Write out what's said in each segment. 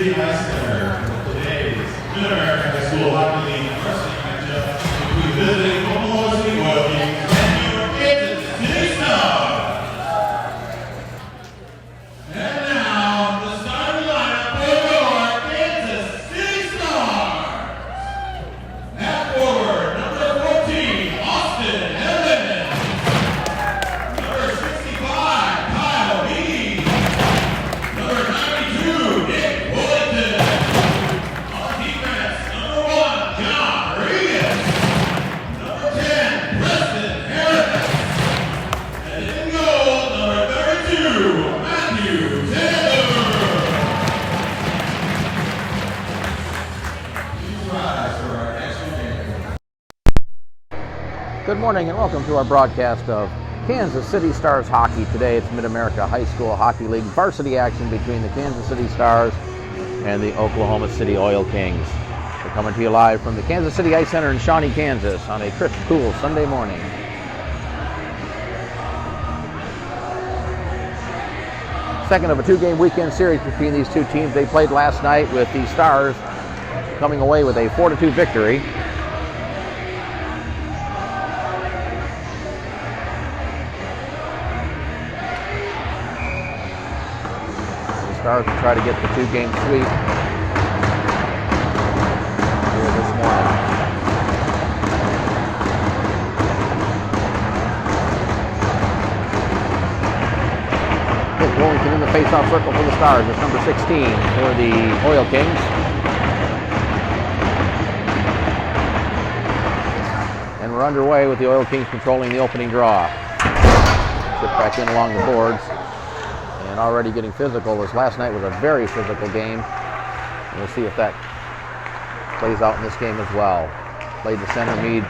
City High Center. Today's Mid-America High School Hockey League varsity matchup between visiting Oklahoma City Oil Kings and your Kansas City Stars. And now, the starting lineup for your Kansas City Stars. At forward, number 14, Austin Evans. Number 65, Kyle Meade. Number 92, Nick Wellington. On defense, number 1, John Regas. Number 10, Preston Harris. And in goal, number 32, Matthew Taylor. Please rise for our national anthem. Good morning and welcome to our broadcast of Kansas City Stars hockey. Today it's Mid-America High School Hockey League varsity action between the Kansas City Stars and the Oklahoma City Oil Kings. We're coming to you live from the Kansas City Ice Center in Shawnee, Kansas on a crisp, cool Sunday morning. Second of a two-game weekend series between these two teams. They played last night with the Stars coming away with a 4-2 victory. Stars will try to get the two-game sweep here this morning. Nick Wellington in the face-off circle for the Stars. It's number 16 for the Oil Kings. And we're underway with the Oil Kings controlling the opening draw. Chip back in along the boards. And already getting physical, as last night was a very physical game. And we'll see if that plays out in this game as well. Played the center, Meade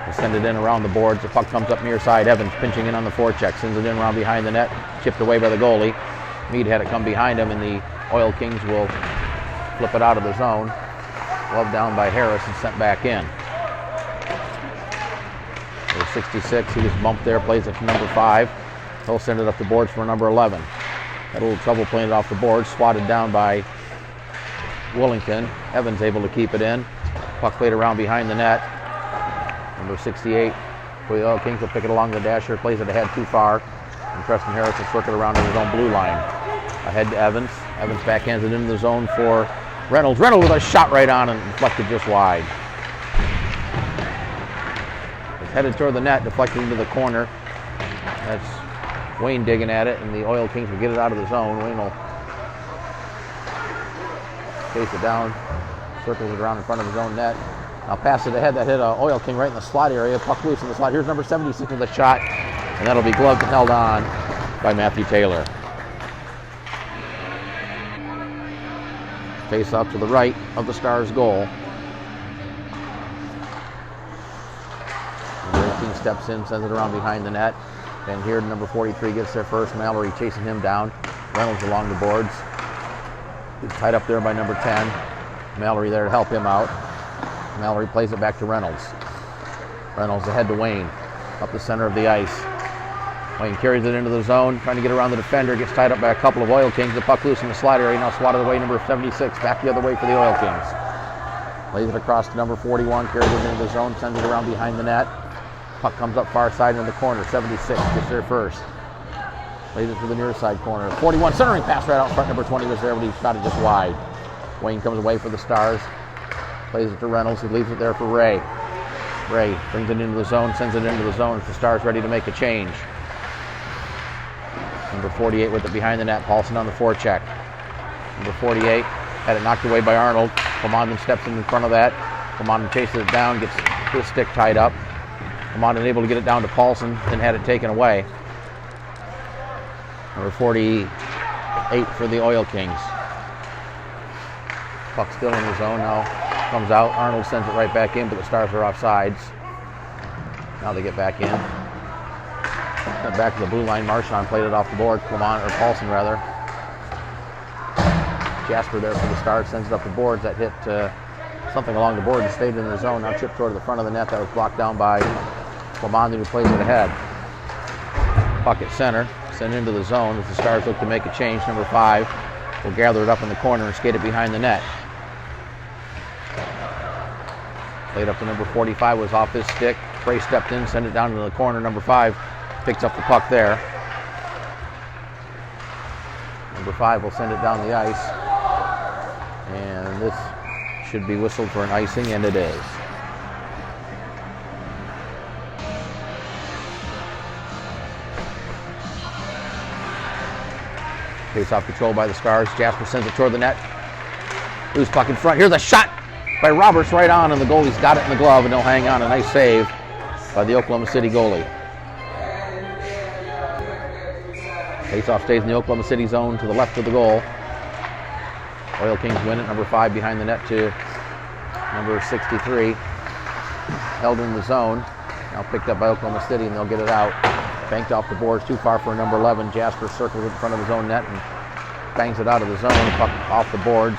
will send it in around the boards. The puck comes up near side. Evans pinching in on the forecheck, sends it in around behind the net, chipped away by the goalie. Meade had it come behind him, and the Oil Kings will flip it out of the zone. Glove down by Harris and sent back in. There's 66, he was bumped there, plays it to number 5. He'll send it up the boards for number 11. Had a little trouble playing it off the board, swatted down by Wellington. Evans able to keep it in. Puck played around behind the net. Number 68 for the Oil Kings will pick it along the dasher, plays it ahead too far. And Preston Harris will circle around to his own blue line. Ahead to Evans. Evans backhands it into the zone for Reynolds. Reynolds with a shot right on and deflected just wide. It's headed toward the net, deflected into the corner. That's Wayne digging at it, and the Oil Kings will get it out of the zone. Wayne will chase it down, circles it around in front of his own net. Now pass it ahead. That hit an Oil King right in the slot area. Puck loose in the slot. Here's number 76 with a shot, and that'll be gloved and held on by Matthew Taylor. Face off to the right of the Stars' goal. The Oil King steps in, sends it around behind the net. And here number 43 gets there first. Mallory chasing him down. Reynolds along the boards. He's tied up there by number 10. Mallory there to help him out. Mallory plays it back to Reynolds. Reynolds ahead to Wayne. Up the center of the ice. Wayne carries it into the zone, trying to get around the defender. Gets tied up by a couple of Oil Kings. The puck loose in the slot area. Now swatted away number 76. Back the other way for the Oil Kings. Plays it across to number 41. Carries it into the zone. Sends it around behind the net. Puck comes up far side in the corner. 76 gets there first. Lays it to the near side corner. 41 centering pass right out in front. Number 20 was there, but he shot it just wide. Wayne comes away for the Stars. Plays it to Reynolds, who leaves it there for Ray. Ray brings it into the zone, sends it into the zone. The Stars ready to make a change. Number 48 with it behind the net. Paulson on the forecheck. Number 48 had it knocked away by Arnold. Comandon steps in front of that. Comandon chases it down, gets his stick tied up. Comandon able to get it down to Paulson, then had it taken away. Number 48 for the Oil Kings. Puck still in the zone now. Comes out. Arnold sends it right back in, but the Stars are offsides. Now they get back in. Cut back to the blue line. MAHSHL played it off the board. Paulson rather. Jasper there for the Stars sends it up the boards. That hit something along the board and stayed in the zone. Now chipped toward the front of the net. That was blocked down by Comandon, who plays it ahead. Puck at center. Sent into the zone as the Stars look to make a change. Number 5 will gather it up in the corner and skate it behind the net. Played up to number 45, was off his stick. Brace stepped in, sent it down to the corner. Number 5 picks up the puck there. Number 5 will send it down the ice. And this should be whistled for an icing, and it is. Face-off control by the Stars. Jasper sends it toward the net. Loose puck in front. Here's a shot by Roberts right on, and the goalie's got it in the glove, and he'll hang on. A nice save by the Oklahoma City goalie. Face-off stays in the Oklahoma City zone to the left of the goal. Oil Kings win it. Number 5 behind the net to number 63. Held in the zone. Now picked up by Oklahoma City, and they'll get it out. Banked off the boards, too far for number 11. Jasper circles in front of his own net and bangs it out of the zone. Puck off the boards.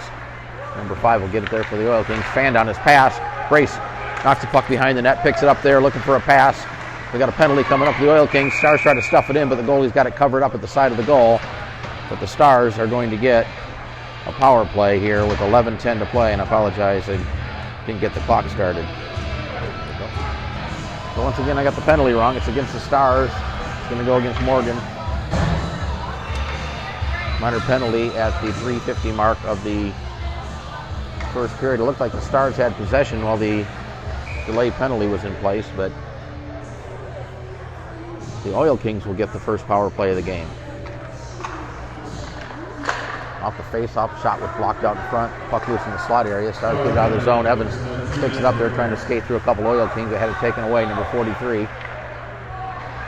Number 5 will get it there for the Oil Kings. Fanned on his pass. Brace knocks the puck behind the net, picks it up there, looking for a pass. We got a penalty coming up for the Oil Kings. Stars try to stuff it in, but the goalie's got it covered up at the side of the goal. But the Stars are going to get a power play here with 11:10 to play, and I apologize, I didn't get the clock started. So once again, I got the penalty wrong. It's against the Stars. It's going to go against Morgan. Minor penalty at the 3:50 mark of the first period. It looked like the Stars had possession while the delay penalty was in place, but the Oil Kings will get the first power play of the game. Off the face-off, shot was blocked out in front. Puck loose in the slot area. Stars get it out of the zone. Evans picks it up there, trying to skate through a couple Oil Kings that had it taken away. Number 43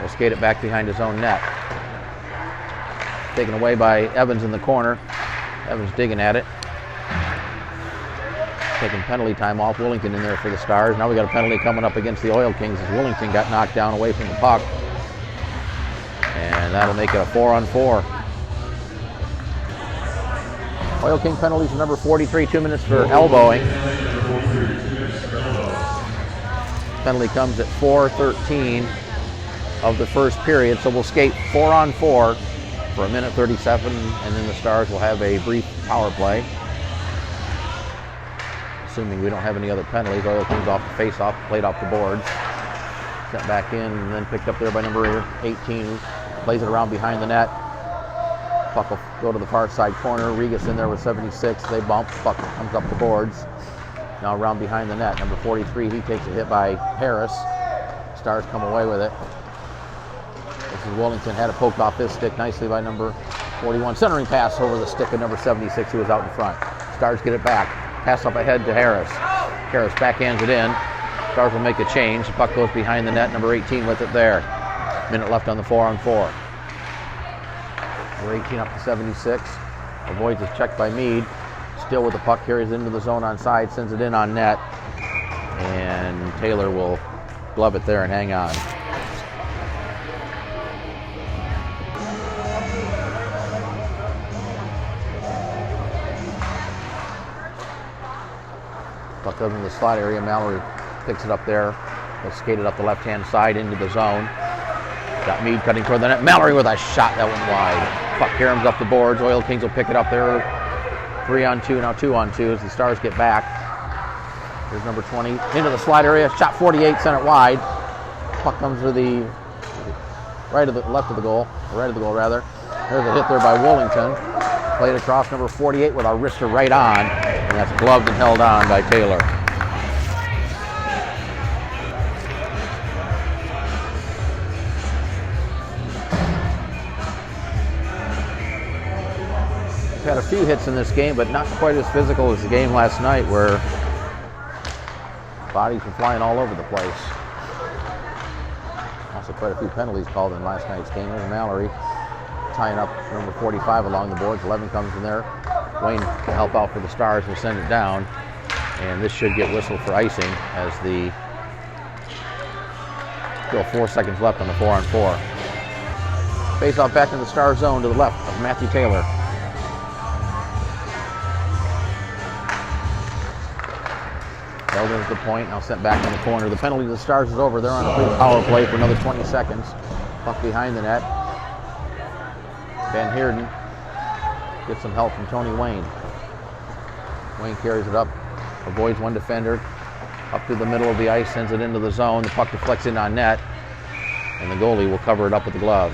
will skate it back behind his own net. Taken away by Evans in the corner. Evans digging at it. Taking penalty time off. Willington in there for the Stars. Now we got a penalty coming up against the Oil Kings as Willington got knocked down away from the puck. And that'll make it a 4-on-4. Oil King penalties, number 43, 2 minutes for elbowing. Penalty comes at 4:13 of the first period, so we'll skate 4-on-4 for 1:37, and then the Stars will have a brief power play. Assuming we don't have any other penalties. Oil Kings off the face-off, played off the boards. Sent back in, and then picked up there by number 18. Plays it around behind the net. Puck will go to the far side corner. Regas in there with 76. They bump. Puck comes up the boards. Now around behind the net. Number 43, he takes a hit by Harris. Stars come away with it. This is Willington. Had it poked off his stick nicely by number 41. Centering pass over the stick of number 76, who was out in front. Stars get it back. Pass up ahead to Harris. Harris backhands it in. Stars will make a change. The puck goes behind the net. Number 18 with it there. Minute left on the 4-on-4. Number 18 up to 76. Avoids his check by Meade. Still with the puck, carries it into the zone on side, sends it in on net. And Taylor will glove it there and hang on. Puck goes in the slot area. Mallory picks it up there. He'll skate it up the left-hand side into the zone. Got Meade cutting toward the net. Mallory with a shot that went wide. Puck caroms up the boards. Oil Kings will pick it up there. 3-on-2, now 2-on-2 as the Stars get back. Here's number 20 into the slide area. Shot 48, sent it wide. Puck comes to the left of the goal, or right of the goal rather. There's a hit there by Willington. Played across number 48 with a wrister right on, and that's gloved and held on by Taylor. Had a few hits in this game, but not quite as physical as the game last night, where bodies were flying all over the place. Also quite a few penalties called in last night's game. There's Mallory tying up number 45 along the boards. 11 comes in there. Wayne to help out for the Stars will send it down, and this should get whistled for icing as the still 4 seconds left on the 4-on-4. Face off back in the Star zone to the left of Matthew Taylor. Held into the point, now sent back in the corner. The penalty to the Stars is over. They're on a free power play for another 20 seconds. Puck behind the net. Van Heerden Gets some help from Tony Wayne. Wayne carries it up, avoids one defender, up through the middle of the ice, sends it into the zone. The puck deflects in on net, and the goalie will cover it up with the glove.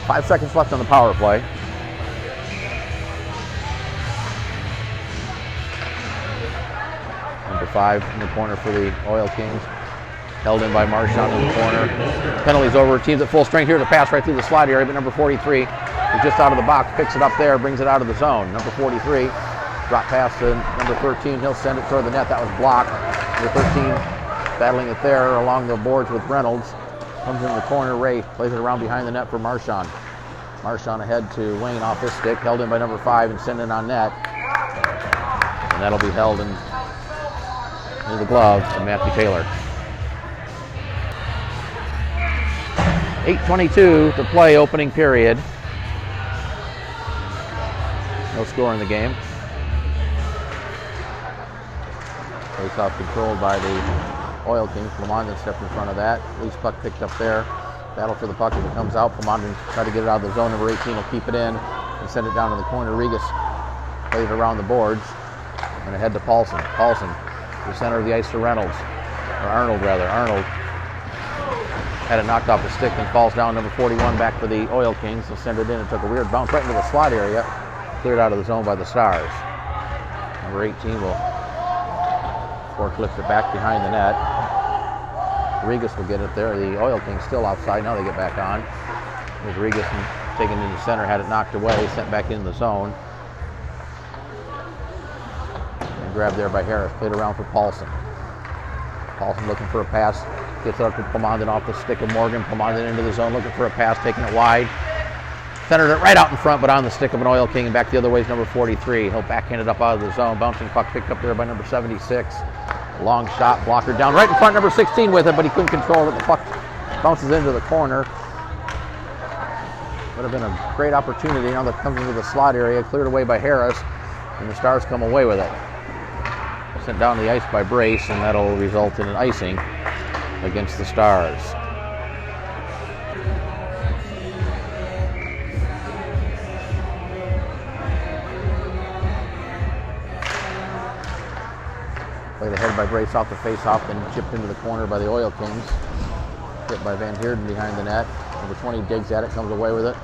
5 seconds left on the power play. Number 5 in the corner for the Oil Kings. Held in by MAHSHL in the corner. Penalties over. Team's at full strength here. The pass right through the slide area, but number 43 is just out of the box. Picks it up there, brings it out of the zone. Number 43, drop pass to number 13. He'll send it toward the net. That was blocked. Number 13 battling it there along the boards with Reynolds. Comes in the corner. Ray plays it around behind the net for MAHSHL. MAHSHL ahead to Wayne off his stick. Held in by number 5 and sent it on net. And that'll be held into the glove of Matthew Taylor. 8:22 to play, opening period. No score in the game. Face-off controlled by the Oil Kings. Plomondon stepped in front of that. Loose puck picked up there. Battle for the puck as it comes out. Plomondon tried to get it out of the zone. Number 18 will keep it in and send it down to the corner. Regas played it around the boards and ahead to Paulson. Paulson, the center of the ice to Reynolds. Or Arnold, rather. Arnold had it knocked off the stick and falls down. Number 41 back for the Oil Kings. They'll send it in and took a weird bounce right into the slot area. Cleared out of the zone by the Stars. Number 18 will forklift it back behind the net. Regas will get it there. The Oil Kings still outside. Now they get back on. There's Regas taken into center, had it knocked away, sent back in the zone. And grabbed there by Harris. Played around for Paulson. Paulson looking for a pass. Gets it up to Plomondon off the stick of Morgan. Plomondon into the zone looking for a pass, taking it wide. Centered it right out in front, but on the stick of an Oil King. And back the other way is number 43. He'll backhand it up out of the zone. Bouncing puck picked up there by number 76. Long shot, blocker down right in front, number 16 with it, but he couldn't control it. The puck bounces into the corner. Would have been a great opportunity. Now that comes into the slot area, cleared away by Harris, and the Stars come away with it. Sent down the ice by Brace, and that'll result in an icing against the Stars. Played ahead by Brace off the face-off, then chipped into the corner by the Oil Kings. Hit by Van Heerden behind the net. Number 20 digs at it, comes away with it.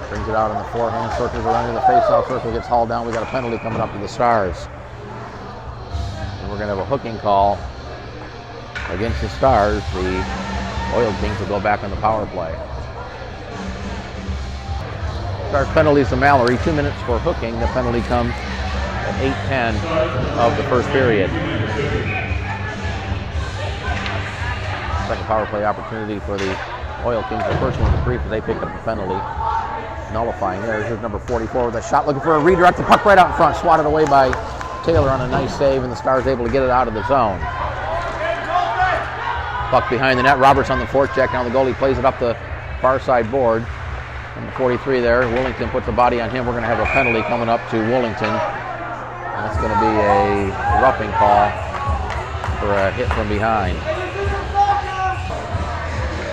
Brings it out on the forehand, circles around in the face-off circle, gets hauled down. We got a penalty coming up to the Stars. And we're going to have a hooking call against the Stars. The Oil Kings will go back on the power play. Stars penalties to Mallory, 2 minutes for hooking. The penalty comes at 8:10 of the first period. Second power play opportunity for the Oil Kings. The first one was brief as they picked up the penalty. Nullifying there. Here's number 44 with a shot looking for a redirect. The puck right out in front, swatted away by Taylor on a nice save, and the Stars able to get it out of the zone. Puck behind the net. Roberts on the forecheck. Now the goalie plays it up the far side board. Number 43 there. Willington puts the body on him. We're going to have a penalty coming up to Willington. And it's going to be a roughing call for a hit from behind.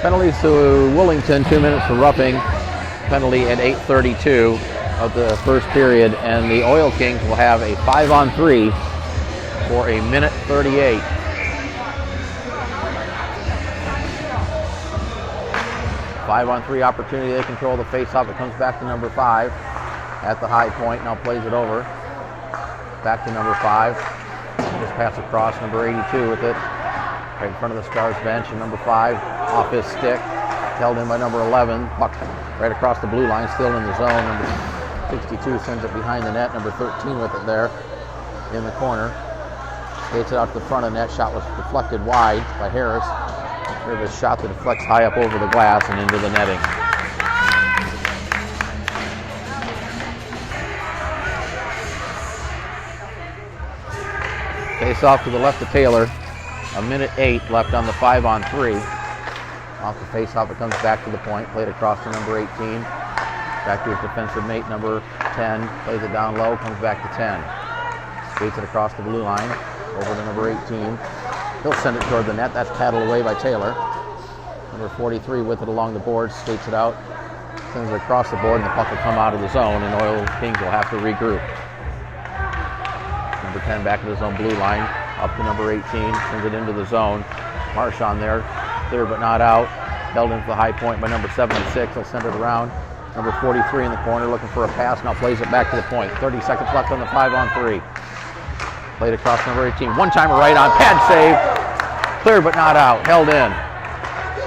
Penalties to Willington, 2 minutes for roughing. Penalty at 8:32 of the first period. And the Oil Kings will have a 5-on-3 for a minute 38. 5-on-3 opportunity. They control the face-off. It comes back to number 5 at the high point. Now plays it over. Back to number 5. Just pass across. Number 82 with it. Right in front of the Stars bench. And number 5 off his stick. Held in by number 11. Puck right across the blue line. Still in the zone. Number 62 sends it behind the net. Number 13 with it there in the corner. Skates it out to the front of the net. Shot was deflected wide by Harris. There's a shot that deflects high up over the glass and into the netting. Face off to the left of Taylor. A minute 8 left on the 5-on-3. Off the face off, it comes back to the point. Played across to number 18. Back to his defensive mate, number 10. Plays it down low, comes back to 10. Skates it across the blue line. Over to number 18. He'll send it toward the net. That's paddled away by Taylor. Number 43 with it along the boards. Skates it out Sends it across the board, and the puck will come out of the zone, and Oil Kings will have to regroup. Number 10 back in his own blue line, up to number 18, sends it into the zone. MAHSHL there, clear but not out. Held into the high point by number 76. He'll send it around. Number 43 in the corner, looking for a pass. Now plays it back to the point. 30 seconds left on the 5-on-3. Played across number 18. One-timer right on. Pad save. Clear but not out. Held in.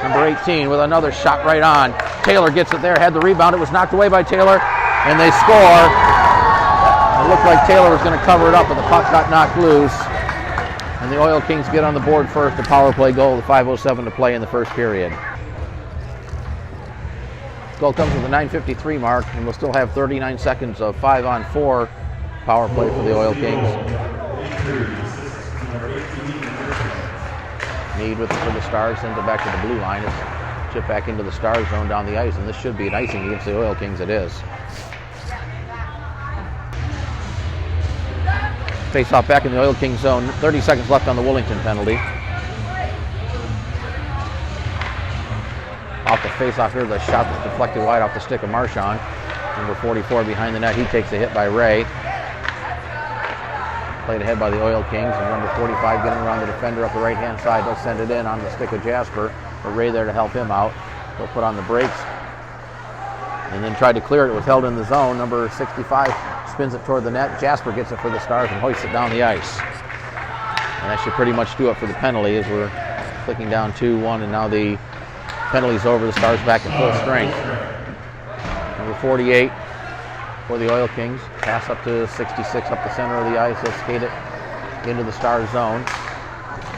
Number 18 with another shot right on. Taylor gets it there. Had the rebound. It was knocked away by Taylor. And they score. It looked like Taylor was going to cover it up, but the puck got knocked loose. And the Oil Kings get on the board first. A power play goal with 5:07 to play in the first period. Goal comes with a 9:53 mark, and we'll still have 39 seconds of 5-on-4 power play for the Oil Kings. Mead for the Stars, sends it back to the blue line. It's chipped back into the Stars zone down the ice, and this should be an icing against the Oil Kings. It is. Face off back in the Oil Kings zone. 30 seconds left on the Willington penalty. Off the face-off here, the shot that's deflected wide off the stick of MAHSHL. Number 44 behind the net. He takes a hit by Ray. Played ahead by the Oil Kings, and number 45 getting around the defender up the right-hand side. They'll send it in on the stick of Jasper, but Ray there to help him out. They'll put on the brakes and then tried to clear it. It was held in the zone. Number 65 spins it toward the net. Jasper gets it for the Stars and hoists it down the ice. And that should pretty much do it for the penalty, as we're clicking down 2-1, and now the penalty's over. The Stars back at full strength. Number 48 for the Oil Kings. Pass up to 66 up the center of the ice. He'll skate it into the Stars zone.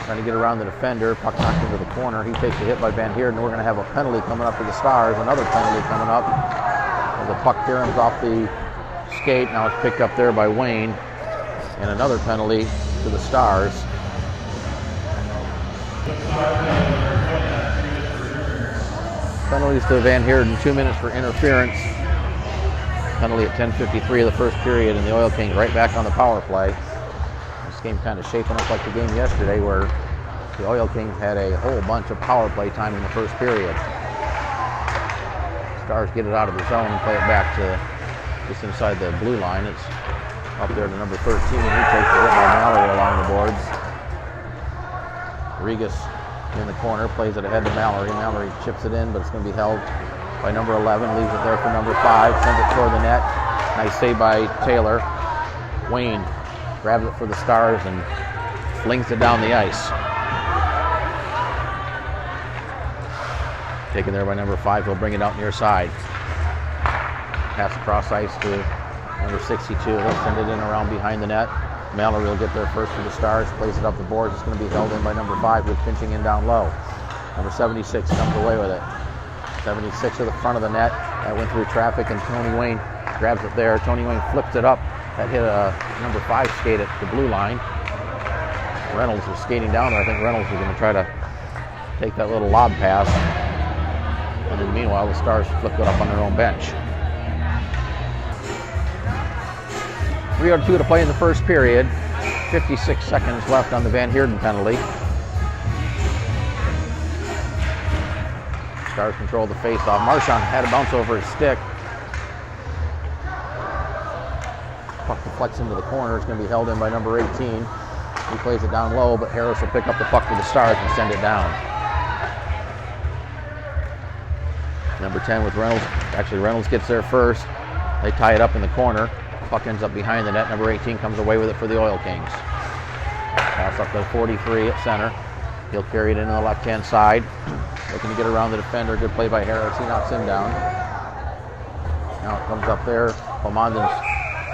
Trying to get around the defender. Puck knocked into the corner. He takes a hit by Van Heerden. We're going to have a penalty coming up for the Stars. Another penalty coming up. As the puck caroms off the skate. Now it's picked up there by Wayne. And another penalty to the Stars. Penalties to Van Heerden, 2 minutes for interference. Penalty at 10:53 of the first period, and the Oil Kings right back on the power play. This game kind of shaping up like the game yesterday, where the Oil Kings had a whole bunch of power play time in the first period. Stars get it out of the zone and play it back to just inside the blue line. It's up there to number 13, and he takes the hit by Mallory along the boards. Regas in the corner, plays it ahead to Mallory. Mallory chips it in, but it's going to be held by number 11. Leaves it there for number 5. Sends it toward the net. Nice save by Taylor. Wayne grabs it for the Stars and flings it down the ice. Taken there by number 5. He'll bring it out near side. Pass across ice to number 62. He'll send it in around behind the net. Mallory will get there first for the Stars, plays it up the boards. It's going to be held in by number 5, who's pinching in down low. Number 76 comes away with it. 76 to the front of the net. That went through traffic, and Tony Wayne grabs it there. Tony Wayne flips it up. That hit a number 5 skate at the blue line. Reynolds was skating down there. I think Reynolds was going to try to take that little lob pass. And then meanwhile, the Stars flipped it up on their own bench. 3:02 to play in the first period. 56 seconds left on the Van Heerden penalty. Stars control the face-off. MAHSHL had a bounce over his stick. Puck deflects into the corner. It's going to be held in by number 18. He plays it down low, but Harris will pick up the puck for the Stars and send it down. Number 10 with Reynolds. Actually, Reynolds gets there first. They tie it up in the corner. Puck ends up behind the net. Number 18 comes away with it for the Oil Kings. Pass up to 43 at center. He'll carry it into the left-hand side. Looking to get around the defender. Good play by Harris. He knocks him down. Now it comes up there. Pomonden's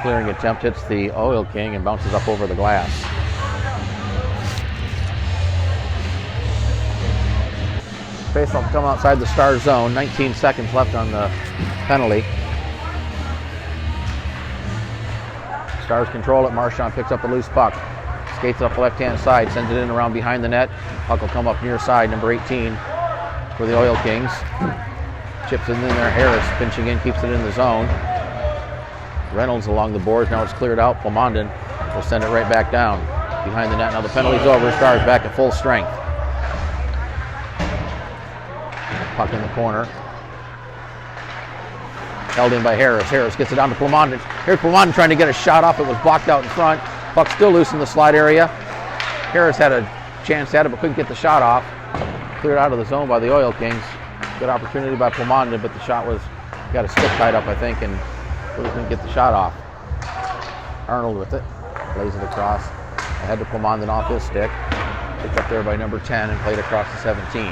clearing attempt hits the Oil King and bounces up over the glass. Faceoff come outside the Stars zone. 19 seconds left on the penalty. Stars control it. MAHSHL picks up a loose puck. Skates up the left-hand side. Sends it in around behind the net. Puck will come up near side. Number 18 for the Oil Kings. Chips it in there. Harris pinching in. Keeps it in the zone. Reynolds along the boards. Now it's cleared out. Pomonden will send it right back down behind the net. Now the penalty's over. Stars back at full strength. Puck in the corner. held in by Harris. Harris gets it down to Plamondon. Here's Plamondon trying to get a shot off. It was blocked out in front. Puck still loose in the slide area. Harris had a chance at it, but couldn't get the shot off. Cleared out of the zone by the Oil Kings. Good opportunity by Plamondon, but the shot got a stick tied up, I think, and really couldn't get the shot off. Arnold with it. Plays it across. Ahead to Plamondon off his stick. Picked up there by number 10 and played across to 17.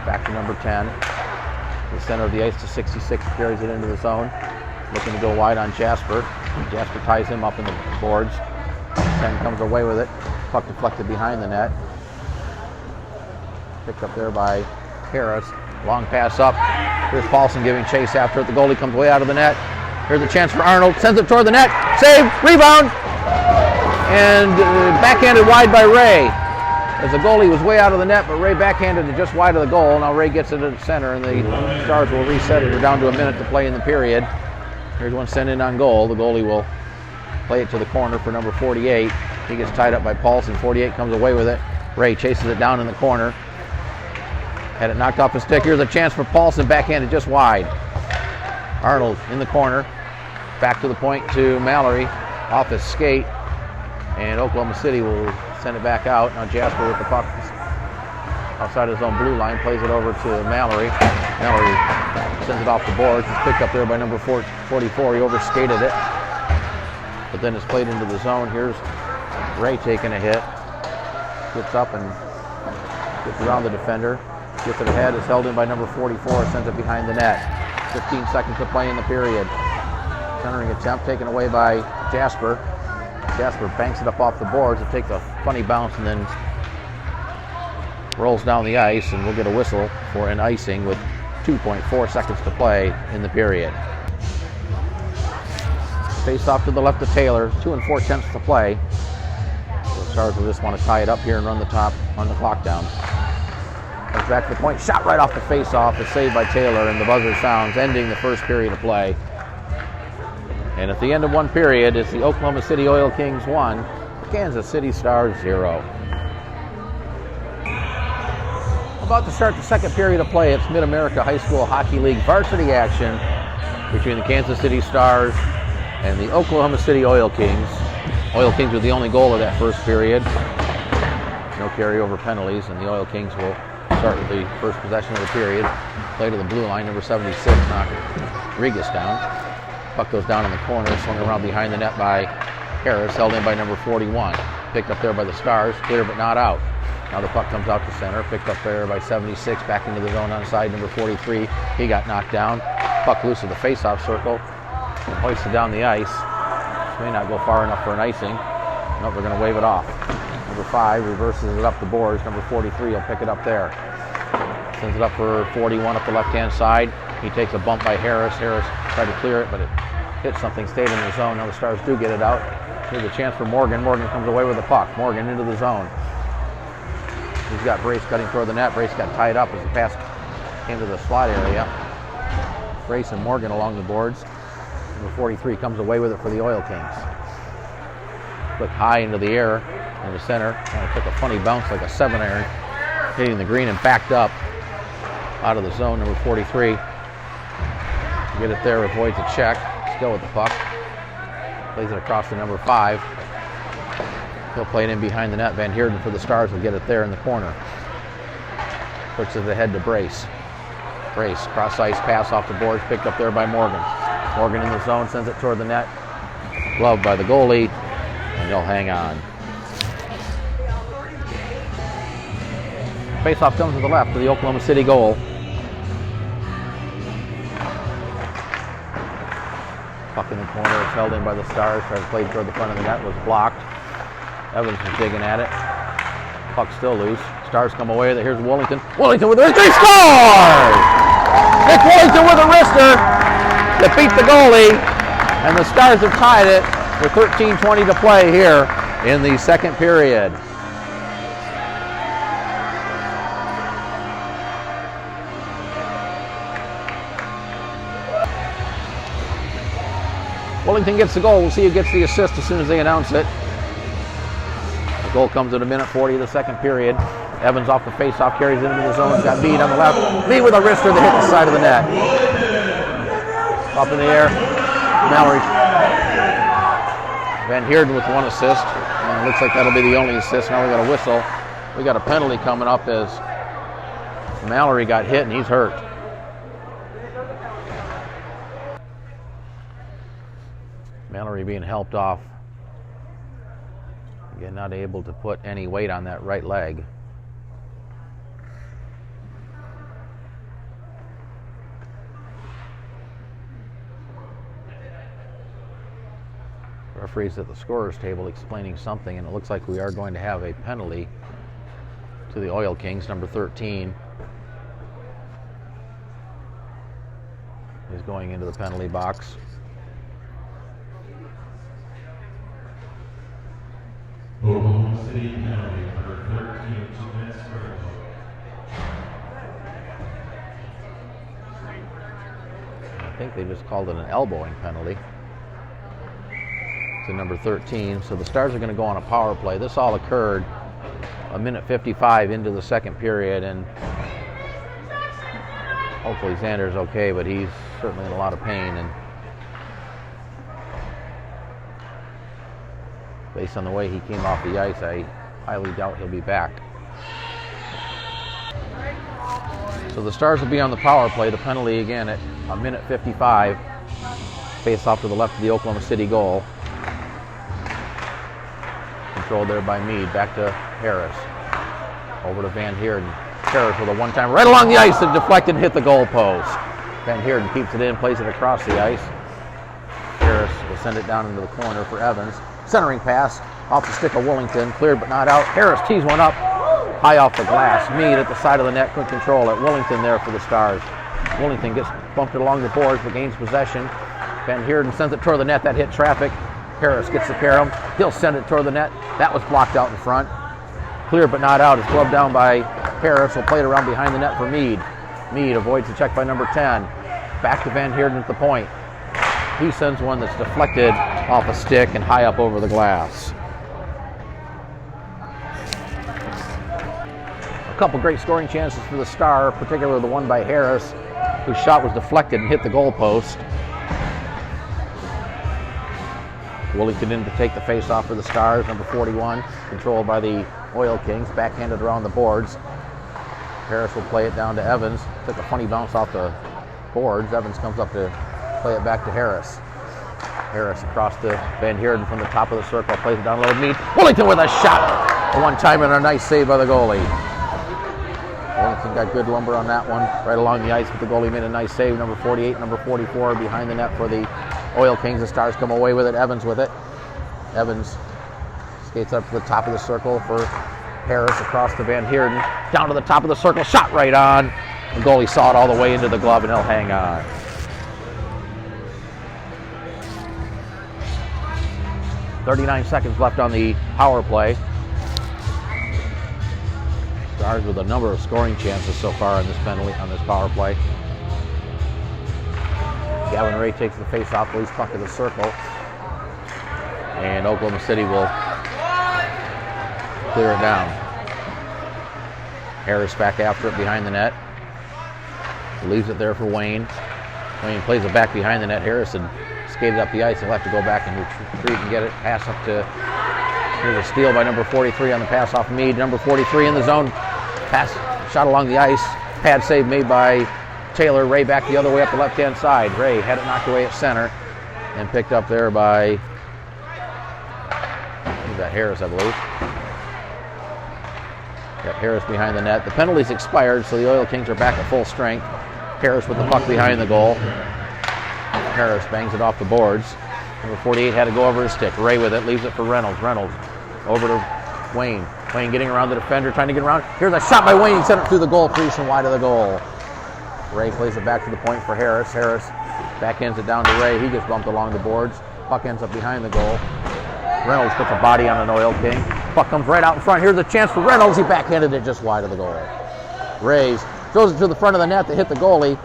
Back to number 10. The center of the ice to 66, carries it into the zone. Looking to go wide on Jasper. Jasper ties him up in the boards. 10 comes away with it. Puck deflected behind the net. Picked up there by Harris. Long pass up. Here's Paulson giving chase after it. The goalie comes way out of the net. Here's a chance for Arnold. Sends it toward the net. Save. Rebound. And backhanded wide by Ray. As the goalie was way out of the net, but Ray backhanded it just wide of the goal. Now Ray gets it to the center, and the Stars will reset it. We're down to a minute to play in the period. Here's one sent in on goal. The goalie will play it to the corner for number 48. He gets tied up by Paulson. 48 comes away with it. Ray chases it down in the corner. Had it knocked off his stick. Here's a chance for Paulson, backhanded just wide. Arnold in the corner. Back to the point to Mallory. Off his skate. And Oklahoma City will send it back out. Now Jasper with the puck outside his own blue line, plays it over to Mallory. Mallory sends it off the boards. It's picked up there by number 44. He overskated it. But then it's played into the zone. Here's Ray taking a hit. Gets up and gets around the defender. Gets it ahead. It's held in by number 44. Sends it behind the net. 15 seconds to play in the period. Centering attempt taken away by Jasper. Jasper banks it up off the boards. It takes a funny bounce and then rolls down the ice, and we'll get a whistle for an icing with 2.4 seconds to play in the period. Face off to the left of Taylor. 2 4/10 to play. So the Stars will just want to tie it up here and run the clock down. Comes back to the point. Shot right off the face off. It's saved by Taylor, and the buzzer sounds, ending the first period of play. And at the end of one period, it's the Oklahoma City Oil Kings 1, Kansas City Stars 0. About to start the second period of play. It's Mid-America High School Hockey League varsity action between the Kansas City Stars and the Oklahoma City Oil Kings. Oil Kings were the only goal of that first period. No carryover penalties, and the Oil Kings will start with the first possession of the period. Play to the blue line, number 76, knocked Regas down. Puck goes down in the corner, swung around behind the net by Harris, held in by number 41. Picked up there by the Stars, clear but not out. Now the puck comes out to center, picked up there by 76, back into the zone on side number 43. He got knocked down. Puck loose of the face-off circle, hoisted down the ice. May not go far enough for an icing. Nope, they're going to wave it off. Number 5 reverses it up the boards. Number 43 will pick it up there. Sends it up for 41 up the left-hand side. He takes a bump by Harris. Harris tried to clear it, but it hit something, stayed in the zone. Now the Stars do get it out. Here's a chance for Morgan. Morgan comes away with the puck. Morgan into the zone. He's got Brace cutting toward the net. Brace got tied up as the pass came to the slot area. Brace and Morgan along the boards. Number 43 comes away with it for the Oil Kings. Flick high into the air in the center. Kind of took a funny bounce like a 7-iron, hitting the green and backed up out of the zone. Number 43. Get it there, avoids a check. Still with the puck. Plays it across to number 5. He'll play it in behind the net. Van Heerden for the Stars will get it there in the corner. Puts it ahead to Brace. Brace, cross ice pass off the boards, picked up there by Morgan. Morgan in the zone, sends it toward the net. Gloved by the goalie, and he'll hang on. Face-off comes to the left to the Oklahoma City goal. Puck in the corner, it's held in by the Stars. Tried to play toward the front of the net, was blocked. Evans was digging at it. Puck still loose. Stars come away with it. Here's Wellington. Wellington with a wrister. He scores! Nick Wellington with a wrister to beat the goalie. And the Stars have tied it with 13:20 to play here in the second period. Wellington gets the goal. We'll see who gets the assist as soon as they announce it. The goal comes at a minute 40 of the second period. Evans off the face-off, carries it into the zone. Got Meade on the left. Meade with a wrister that hit the side of the net. Up in the air. Mallory. Van Heerden with 1 assist. And it looks like that'll be the only assist. Now we got a whistle. We got a penalty coming up as Mallory got hit and he's hurt. Mallory being helped off. Again, not able to put any weight on that right leg. Referee's at the scorer's table explaining something, and it looks like we are going to have a penalty to the Oil Kings. Number 13 is going into the penalty box. Oklahoma City penalty number 13, 2 minutes for I think they just called it an elbowing penalty to number 13. So the Stars are going to go on a power play. This all occurred a minute 55 into the second period, and hopefully Xander's okay, but he's certainly in a lot of pain, and based on the way he came off the ice, I highly doubt he'll be back. So the Stars will be on the power play. The penalty again at a minute 55. Face off to the left of the Oklahoma City goal. Controlled there by Meade. Back to Harris. Over to Van Heerden. Harris with a one-time right along the ice and deflected and hit the goal post. Van Heerden keeps it in, plays it across the ice. Harris will send it down into the corner for Evans. Centering pass off the stick of Willington. Cleared but not out. Harris tees one up. High off the glass. Meade at the side of the net. Couldn't control it. Willington there for the Stars. Willington gets bumped along the boards but gains possession. Van Heerden sends it toward the net. That hit traffic. Harris gets the carom. He'll send it toward the net. That was blocked out in front. Clear but not out. It's gloved down by Harris. Will play it around behind the net for Meade. Meade avoids the check by number 10. Back to Van Heerden at the point. He sends one that's deflected off a stick and high up over the glass. A couple great scoring chances for the Star, particularly the one by Harris, whose shot was deflected and hit the goal post. Willington in to take the face-off for the Stars, number 41, controlled by the Oil Kings, backhanded around the boards. Harris will play it down to Evans. Took a funny bounce off the boards. Evans comes up to play it back to Harris. Harris across to Van Heerden from the top of the circle, plays it down low to Meade. Willington with a shot! A one-time and a nice save by the goalie. Willington got good lumber on that one, right along the ice, but the goalie made a nice save. Number 48, number 44 behind the net for the Oil Kings. The Stars come away with it. Evans with it. Evans skates up to the top of the circle for Harris across to Van Heerden. Down to the top of the circle, shot right on. The goalie saw it all the way into the glove and he'll hang on. .39 seconds left on the power play. Stars with a number of scoring chances so far on this penalty, on this power play. Gavin Ray takes the face-off, leaves puck of the circle, and Oklahoma City will clear it down. Harris back after it behind the net. Leaves it there for Wayne. Wayne plays it back behind the net. Harris had skated up the ice. He'll have to go back and retreat and get it. Pass up to, here's a steal by number 43 on the pass off Meade. Number 43 in the zone. Pass, shot along the ice. Pad save made by Taylor. Ray back the other way up the left-hand side. Ray had it knocked away at center and picked up there by, who's that, Harris, I believe. Got Harris behind the net. The penalty's expired, so the Oil Kings are back at full strength. Harris with the puck behind the goal. Harris bangs it off the boards. Number 48 had to go over his stick. Ray with it, leaves it for Reynolds. Reynolds over to Wayne. Wayne getting around the defender, trying to get around. Here's a shot by Wayne. He sent it through the goal crease and wide of the goal. Ray plays it back to the point for Harris. Harris backhands it down to Ray. He gets bumped along the boards. Puck ends up behind the goal. Reynolds puts a body on an Oil King. Puck comes right out in front. Here's a chance for Reynolds. He backhanded it just wide of the goal. Rays throws it to the front of the net to hit the goalie.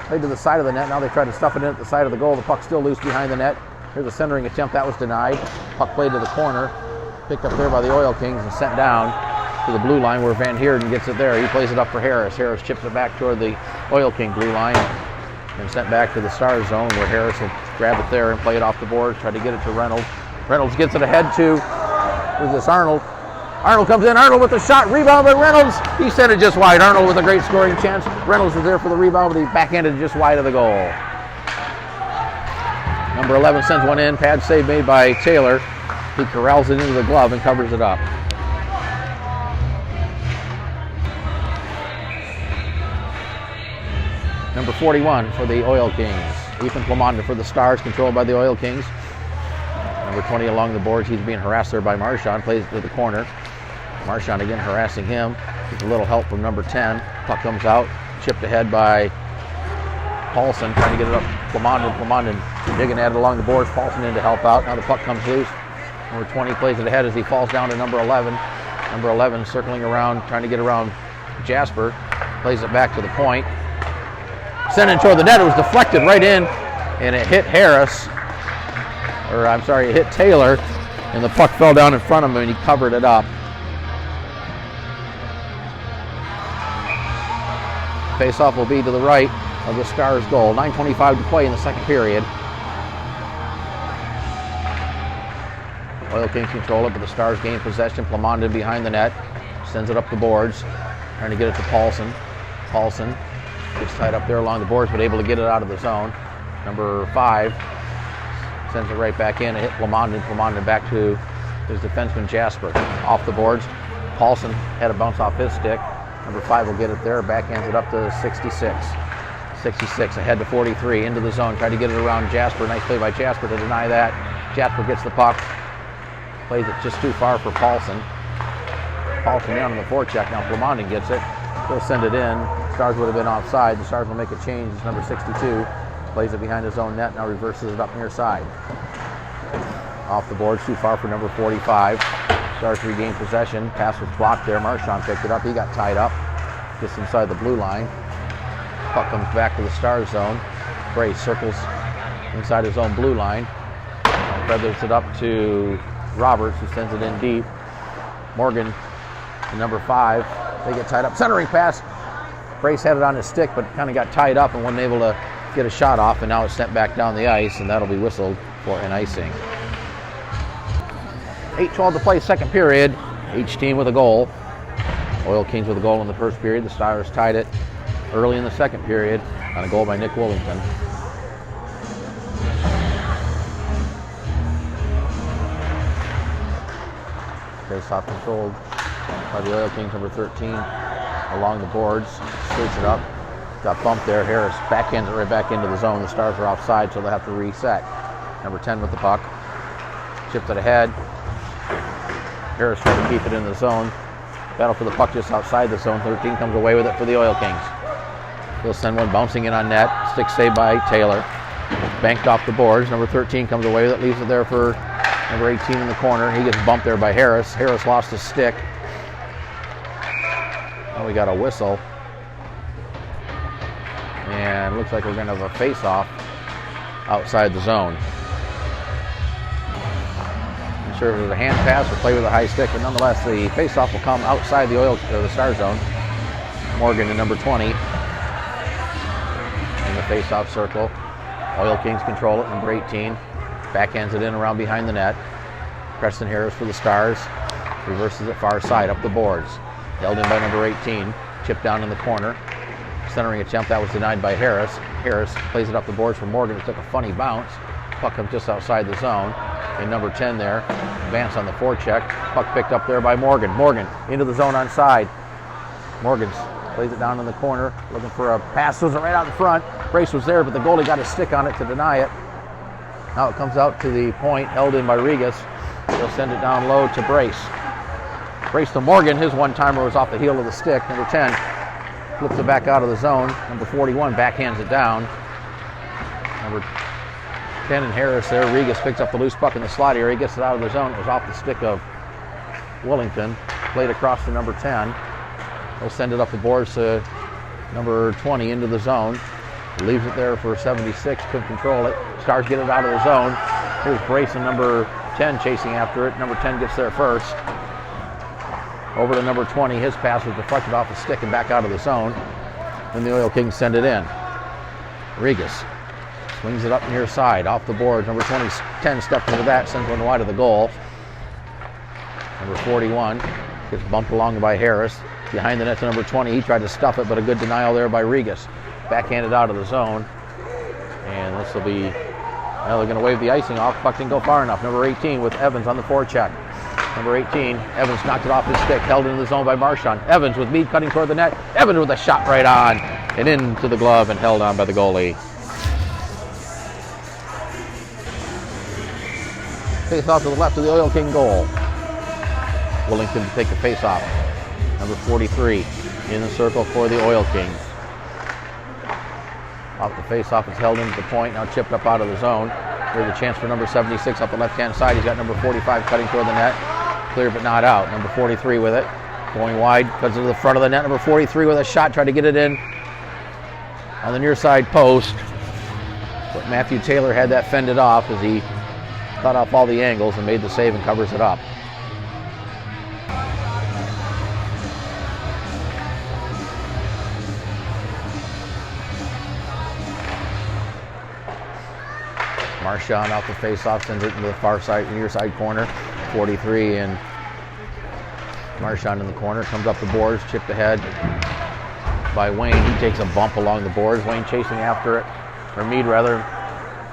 Played to the side of the net. Now they try to stuff it in at the side of the goal. The puck's still loose behind the net. Here's a centering attempt. That was denied. Puck played to the corner. Picked up there by the Oil Kings and sent down to the blue line where Van Heerden gets it there. He plays it up for Harris. Harris chips it back toward the Oil King blue line. and sent back to the Stars zone where Harris will grab it there and play it off the board, try to get it to Reynolds. Reynolds gets it ahead to, with this Arnold. Arnold comes in, Arnold with the shot, rebound by Reynolds. He sent it just wide. Arnold with a great scoring chance. Reynolds is there for the rebound, but he backhanded it just wide of the goal. Number 11 sends one in, pad save made by Taylor. He corrals it into the glove and covers it up. Number 41 for the Oil Kings. Ethan Plamondon for the Stars, controlled by the Oil Kings. Number 20 along the boards. He's being harassed there by Marchand. Plays it to the corner. Marchand again harassing him. With a little help from number 10. Puck comes out. Chipped ahead by Paulson. Trying to get it up. Plamondon digging at it along the boards. Paulson in to help out. Now the puck comes loose. Number 20 plays it ahead as he falls down to number 11. Number 11 circling around, trying to get around Jasper. Plays it back to the point. Sent it toward the net. It was deflected right in, and it hit Harris. Or I'm sorry, it hit Taylor, and the puck fell down in front of him, and he covered it up. Face-off will be to the right of the Stars' goal. 9:25 to play in the second period. Oil Kings control it, but the Stars gain possession. Plamondon behind the net, sends it up the boards, trying to get it to Paulson. Paulson gets tied up there along the boards, but able to get it out of the zone. Number 5 sends it right back in and hit Plamondon. Plamondon back to his defenseman Jasper. Off the boards. Paulson had a bounce off his stick. Number 5 will get it there. Backhands it up to 66. 66 ahead to 43. Into the zone. Tried to get it around Jasper. Nice play by Jasper to deny that. Jasper gets the puck. Plays it just too far for Paulson. Paulson down on the forecheck. Now Plamondon gets it. He'll send it in. Stars would have been offside. The Stars will make a change. It's number 62. Plays it behind his own net. Now reverses it up near side. Off the board. Too far for number 45. Stars regain possession. Pass was blocked there. Marchand picked it up. He got tied up just inside the blue line. Puck comes back to the Stars zone. Brace circles inside his own blue line. Feathers it up to Roberts, who sends it in deep. Morgan, number 5, they get tied up. Centering pass. Brace had it on his stick, but kind of got tied up and wasn't able to get a shot off, and now it's sent back down the ice, and that'll be whistled for an icing. 8:12 to play, second period. Each team with a goal. Oil Kings with a goal in the first period. The Stars tied it early in the second period on a goal by Nick Willington. Face-off controlled by the Oil Kings, number 13, along the boards. Skates it up. Got bumped there. Harris backhands it right back into the zone. The Stars are offside, so they'll have to reset. Number 10 with the puck. Chipped it ahead. Harris trying to keep it in the zone. Battle for the puck just outside the zone. 13 comes away with it for the Oil Kings. He'll send one bouncing in on net. Stick saved by Taylor. Banked off the boards. Number 13 comes away with it. Leaves it there for number 18 in the corner. He gets bumped there by Harris. Harris lost his stick. Now we got a whistle. And looks like we're going to have a face-off outside the zone. Not sure if it was a hand pass or play with a high stick, but nonetheless, the face-off will come outside the Star zone. Morgan, the number 20, in the face-off circle. Oil Kings control it, number 18. Backhands it in around behind the net. Preston Harris for the Stars. Reverses it far side, up the boards. Held in by number 18. Chipped down in the corner. Centering attempt, that was denied by Harris. Harris plays it up the boards for Morgan. It took a funny bounce. Puck comes just outside the zone. And number 10 there, advance on the forecheck. Puck picked up there by Morgan. Morgan into the zone on side. Morgan plays it down in the corner, looking for a pass. Throws it right out in front. Brace was there, but the goalie got his stick on it to deny it. Now it comes out to the point, held in by Regas. He'll send it down low to Brace. Brace to Morgan. His one-timer was off the heel of the stick. Number 10 flips it back out of the zone. Number 41 backhands it down. Number 10 and Harris there. Regas picks up the loose puck in the slot area. He gets it out of the zone. It was off the stick of Willington. Played across to number 10. He'll send it up the boards to number 20 into the zone. Leaves it there for 76. Couldn't control it. Stars get it out of the zone. Here's Brace and number 10 chasing after it. Number 10 gets there first. Over to number 20. His pass was deflected off the stick and back out of the zone. Then the Oil Kings send it in. Regas swings it up near side, off the board. Number 10 steps into that, sends one wide of the goal. Number 41 gets bumped along by Harris. Behind the net to number 20. He tried to stuff it, but a good denial there by Regas. Backhanded out of the zone. And this will be, well, they're going to wave the icing off. Puck didn't go far enough. Number 18 with Evans on the forecheck. Number 18, Evans knocked it off his stick, held into the zone by MAHSHL. Evans with Mead cutting toward the net. Evans with a shot right on and into the glove and held on by the goalie. Face off to the left of the Oil King goal. Wellington to take the face off. Number 43 in the circle for the Oil Kings. Off the face-off, it's held into the point, now chipped up out of the zone. Here's a chance for number 76 up the left-hand side. He's got number 45 cutting toward the net. Clear but not out. Number 43 with it. Going wide because of the front of the net. Number 43 with a shot, tried to get it in on the near side post. But Matthew Taylor had that fended off as he cut off all the angles and made the save and covers it up. MAHSHL off the face-off, sends it into the far side, near side corner. 43 and MAHSHL in the corner, comes up the boards, chipped ahead by Wayne. He takes a bump along the boards. Wayne chasing after it, or Mead rather.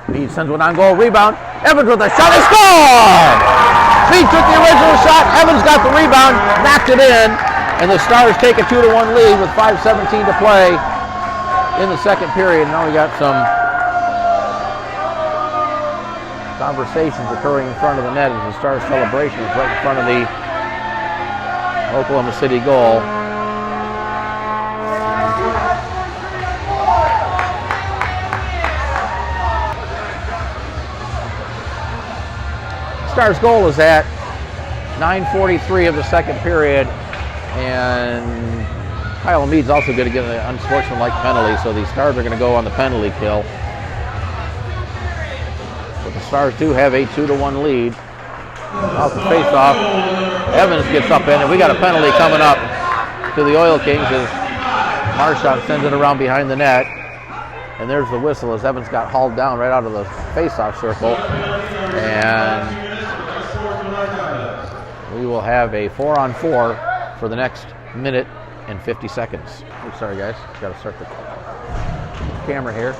Mead sends one on goal, rebound. Evans with a shot, they score! Mead took the original shot. Evans got the rebound, knocked it in, and the Stars take a 2-1 lead with 5:17 to play in the second period. Now we got some conversations occurring in front of the net as the Stars celebration is right in front of the Oklahoma City goal. Stars goal is at 9:43 of the second period, and Kyle Mead's also going to get an unsportsmanlike penalty, so the Stars are going to go on the penalty kill. The Stars do have a 2-1 lead. Off the face-off, Evans gets up in, and we got a penalty coming up to the Oil Kings as MAHSHL sends it around behind the net. And there's the whistle as Evans got hauled down right out of the face-off circle. And we will have a 4-on-4 for the next minute and 50 seconds. Oh, sorry guys, got to start the camera here.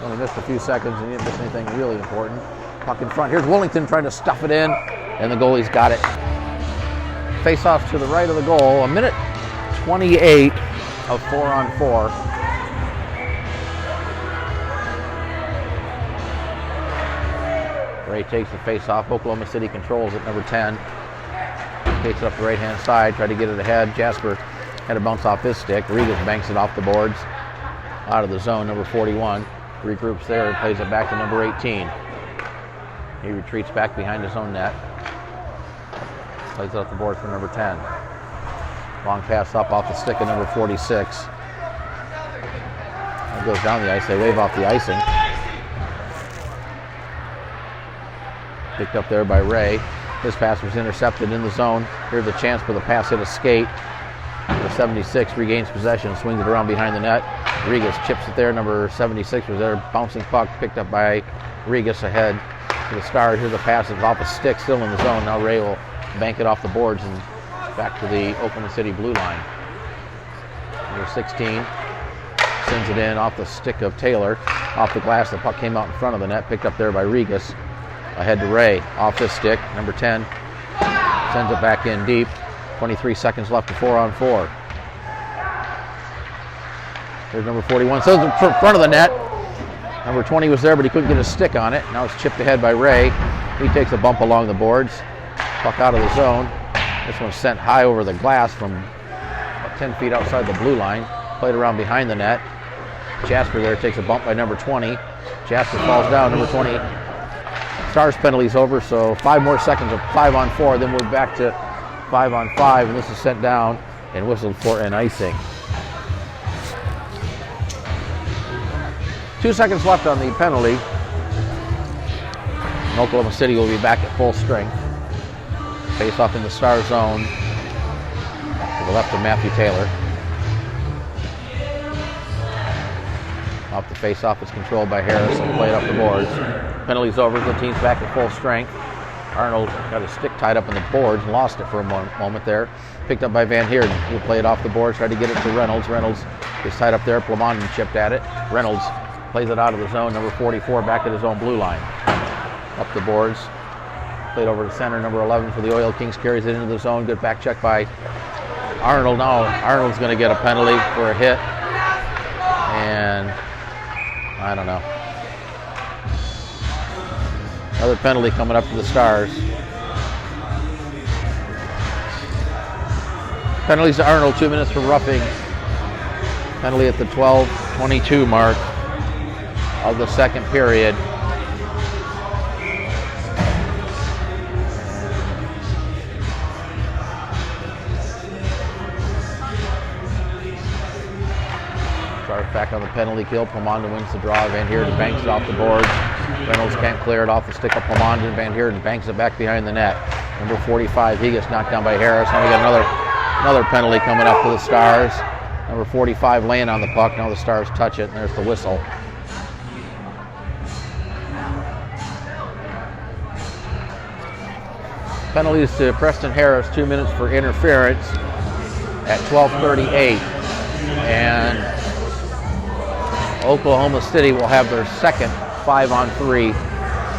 Only missed a few seconds and didn't miss anything really important. Puck in front. Here's Wellington trying to stuff it in, and the goalie's got it. Face off to the right of the goal. 1:28 of 4-on-4. Ray takes the face off. Oklahoma City controls it. Number 10 takes it up the right-hand side. Tried to get it ahead. Jasper had to bounce off his stick. Regas banks it off the boards. Out of the zone. Number 41. Regroups there and plays it back to number 18. He retreats back behind his own net. Plays it up the board for number 10. Long pass up off the stick of number 46. It goes down the ice. They wave off the icing. Picked up there by Ray. His pass was intercepted in the zone. Here's a chance for the pass hit a skate. Number 76 regains possession, swings it around behind the net. Regas chips it there. Number 76 was there. Bouncing puck picked up by Regas ahead to the Stars. Here's a pass that's off a stick, still in the zone. Now Ray will bank it off the boards and back to the Oklahoma City blue line. Number 16 sends it in off the stick of Taylor. Off the glass, the puck came out in front of the net, picked up there by Regas. Ahead to Ray, off his stick. Number 10 sends it back in deep. 23 seconds left to 4-on-4. There's number 41. So it's in front of the net. Number 20 was there, but he couldn't get his stick on it. Now it's chipped ahead by Ray. He takes a bump along the boards. Puck out of the zone. This one's sent high over the glass from about 10 feet outside the blue line. Played around behind the net. Jasper there takes a bump by number 20. Jasper falls down. Number 20. Stars penalty's over, so 5 more seconds of 5-on-4. Then we're back to 5-on-5, and this is sent down and whistled for an icing. 2 seconds left on the penalty. And Oklahoma City will be back at full strength. Face off in the Star zone to the left of Matthew Taylor. Off the face-off, it's controlled by Harris and played up the boards. Penalties over, the team's back at full strength. Arnold got his stick tied up in the boards and lost it for a moment there. Picked up by Van Heerden. He'll play it off the boards, tried to get it to Reynolds. Reynolds is tied up there. Plamondon chipped at it. Reynolds plays it out of the zone. Number 44 back at his own blue line. Up the boards. Played over to center. Number 11 for the Oil Kings carries it into the zone. Good back check by Arnold. Now Arnold's going to get a penalty for a hit. And I don't know. Another penalty coming up for the Stars. Penalties to Arnold, 2 minutes for roughing. Penalty at the 12:22 mark of the second period. Stars back on the penalty kill. Plamondon wins the draw. Van Heerden banks it off the boards. Reynolds can't clear it off the stick of Plamondon. Van Heerden banks it back behind the net. Number 45, he gets knocked down by Harris. Now we got another penalty coming up for the Stars. Number 45 laying on the puck. Now the Stars touch it, and there's the whistle. Penalties to Preston Harris, 2 minutes for interference at 12:38. And Oklahoma City will have their second 5-on-3.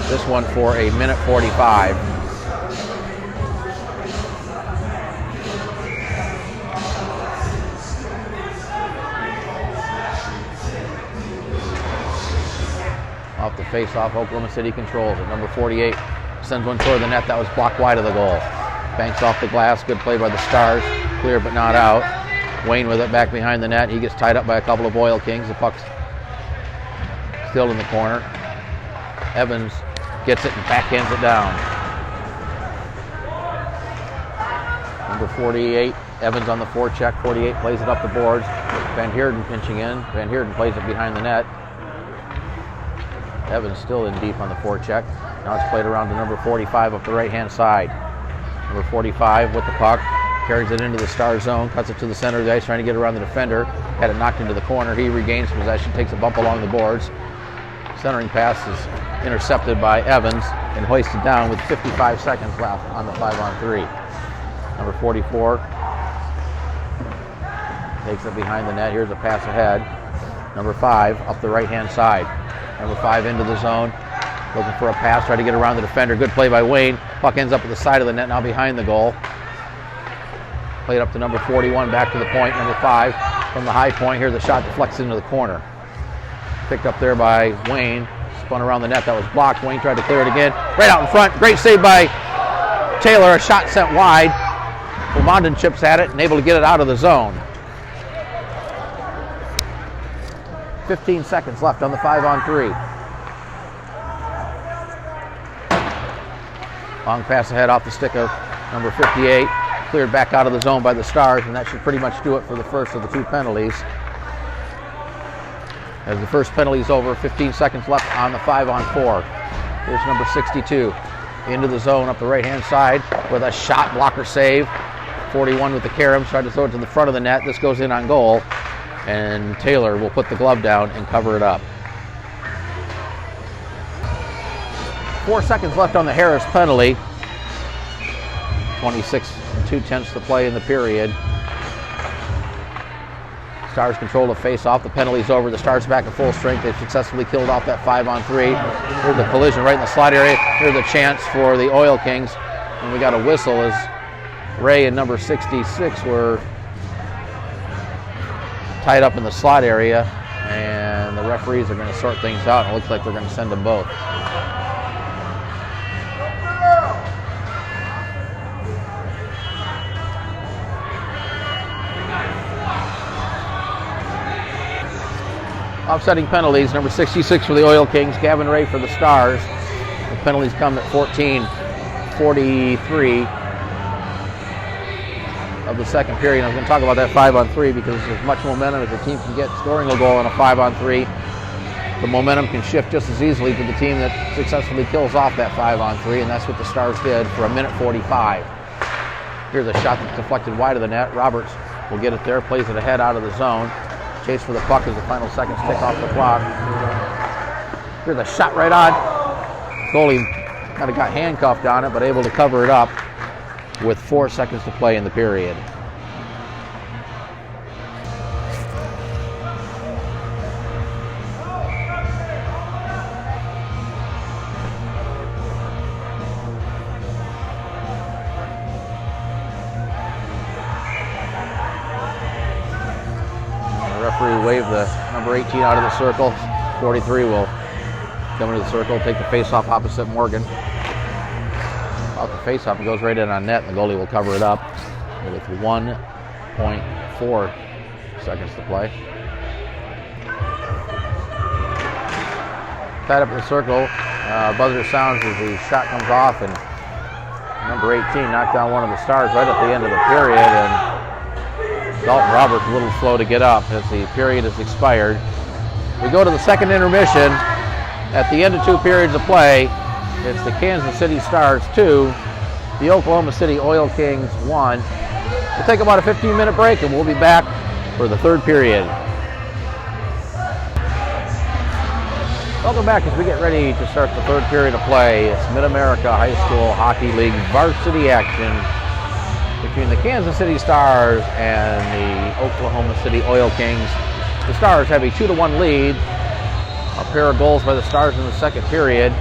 This one for a minute 45. Off the face-off, Oklahoma City controls it. Number 48 sends one toward the net. That was blocked wide of the goal. Banks off the glass. Good play by the Stars. Clear but not out. Wayne with it back behind the net. He gets tied up by a couple of Oil Kings. The puck's still in the corner. Evans gets it and backhands it down. Number 48, Evans on the forecheck. 48 plays it up the boards. Van Heerden pinching in. Van Heerden plays it behind the net. Evans still in deep on the forecheck. Now it's played around to number 45 up the right-hand side. Number 45 with the puck. Carries it into the Star zone. Cuts it to the center of the ice, trying to get around the defender. Had it knocked into the corner. He regains possession, takes a bump along the boards. Centering pass is intercepted by Evans and hoisted down with 55 seconds left on the 5-on-3. Number 44 takes it behind the net. Here's a pass ahead. Number 5 up the right-hand side. Number 5 into the zone. Looking for a pass, try to get around the defender. Good play by Wayne. Puck ends up at the side of the net, now behind the goal. Played up to number 41, back to the point. Number 5 from the high point. Here the shot deflects into the corner. Picked up there by Wayne. Spun around the net, that was blocked. Wayne tried to clear it again. Right out in front. Great save by Taylor. A shot sent wide. Plamondon chips at it and able to get it out of the zone. 15 seconds left on the 5-on-3. Long pass ahead off the stick of number 58. Cleared back out of the zone by the Stars, and that should pretty much do it for the first of the two penalties. As the first penalty is over, 15 seconds left on the 5-on-4. Here's number 62 into the zone up the right-hand side with a shot blocker save. 41 with the caroms, tried to throw it to the front of the net. This goes in on goal, and Taylor will put the glove down and cover it up. 4 seconds left on the Harris penalty. 26 2/10 to play in the period. Stars control the face-off. The penalty's over. The Stars back at full strength. They've successfully killed off that 5-on-3. Here's the collision right in the slot area. Here's a chance for the Oil Kings. And we got a whistle as Ray and number 66 were tied up in the slot area. And the referees are going to sort things out. It looks like they're going to send them both. Offsetting penalties, number 66 for the Oil Kings, Gavin Ray for the Stars. The penalties come at 14:43 of the second period. I was going to talk about that 5-on-3 because there's as much momentum as the team can get scoring a goal on a 5-on-3. The momentum can shift just as easily to the team that successfully kills off that 5-on-3, and that's what the Stars did for a minute 45. Here's a shot that's deflected wide of the net. Roberts will get it there, plays it ahead out of the zone. Chase for the puck as the final seconds tick off the clock. Here's a shot right on. Goalie kind of got handcuffed on it, but able to cover it up with 4 seconds to play in the period. The referee waved the number 18 out of the circle. 43 will come into the circle, take the face-off opposite Morgan. Off the face-off, it goes right in on net, and the goalie will cover it up with 1.4 seconds to play. Tied up in the circle, buzzer sounds as the shot comes off, and number 18 knocked down one of the Stars right at the end of the period, and Dalton Roberts a little slow to get up as the period has expired. We go to the second intermission. At the end of 2 periods of play, it's the Kansas City Stars 2, the Oklahoma City Oil Kings 1. We'll take about a 15-minute break, and we'll be back for the third period. Welcome back as we get ready to start the third period of play. It's Mid-America High School Hockey League varsity action between the Kansas City Stars and the Oklahoma City Oil Kings. The Stars have a 2-1 lead. A pair of goals by the Stars in the second period.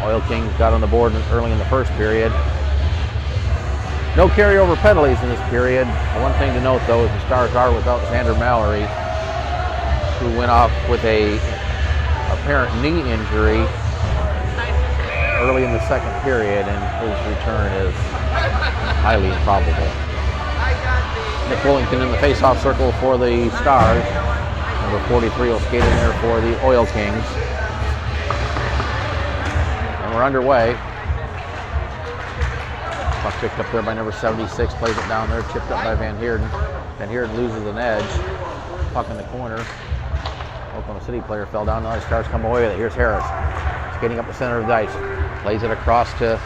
Oil Kings got on the board early in the first period. No carryover penalties in this period. One thing to note, though, is the Stars are without Xander Mallory, who went off with a apparent knee injury early in the second period, and his return is highly improbable. Nick Willington in the face-off circle for the Stars. Number 43 will skate in there for the Oil Kings. And we're underway. Puck picked up there by number 76, plays it down there, chipped up by Van Heerden. Van Heerden loses an edge. Puck in the corner. Oklahoma City player fell down. Now the Stars come away with it. Here's Harris, skating up the center of the ice. Plays it across to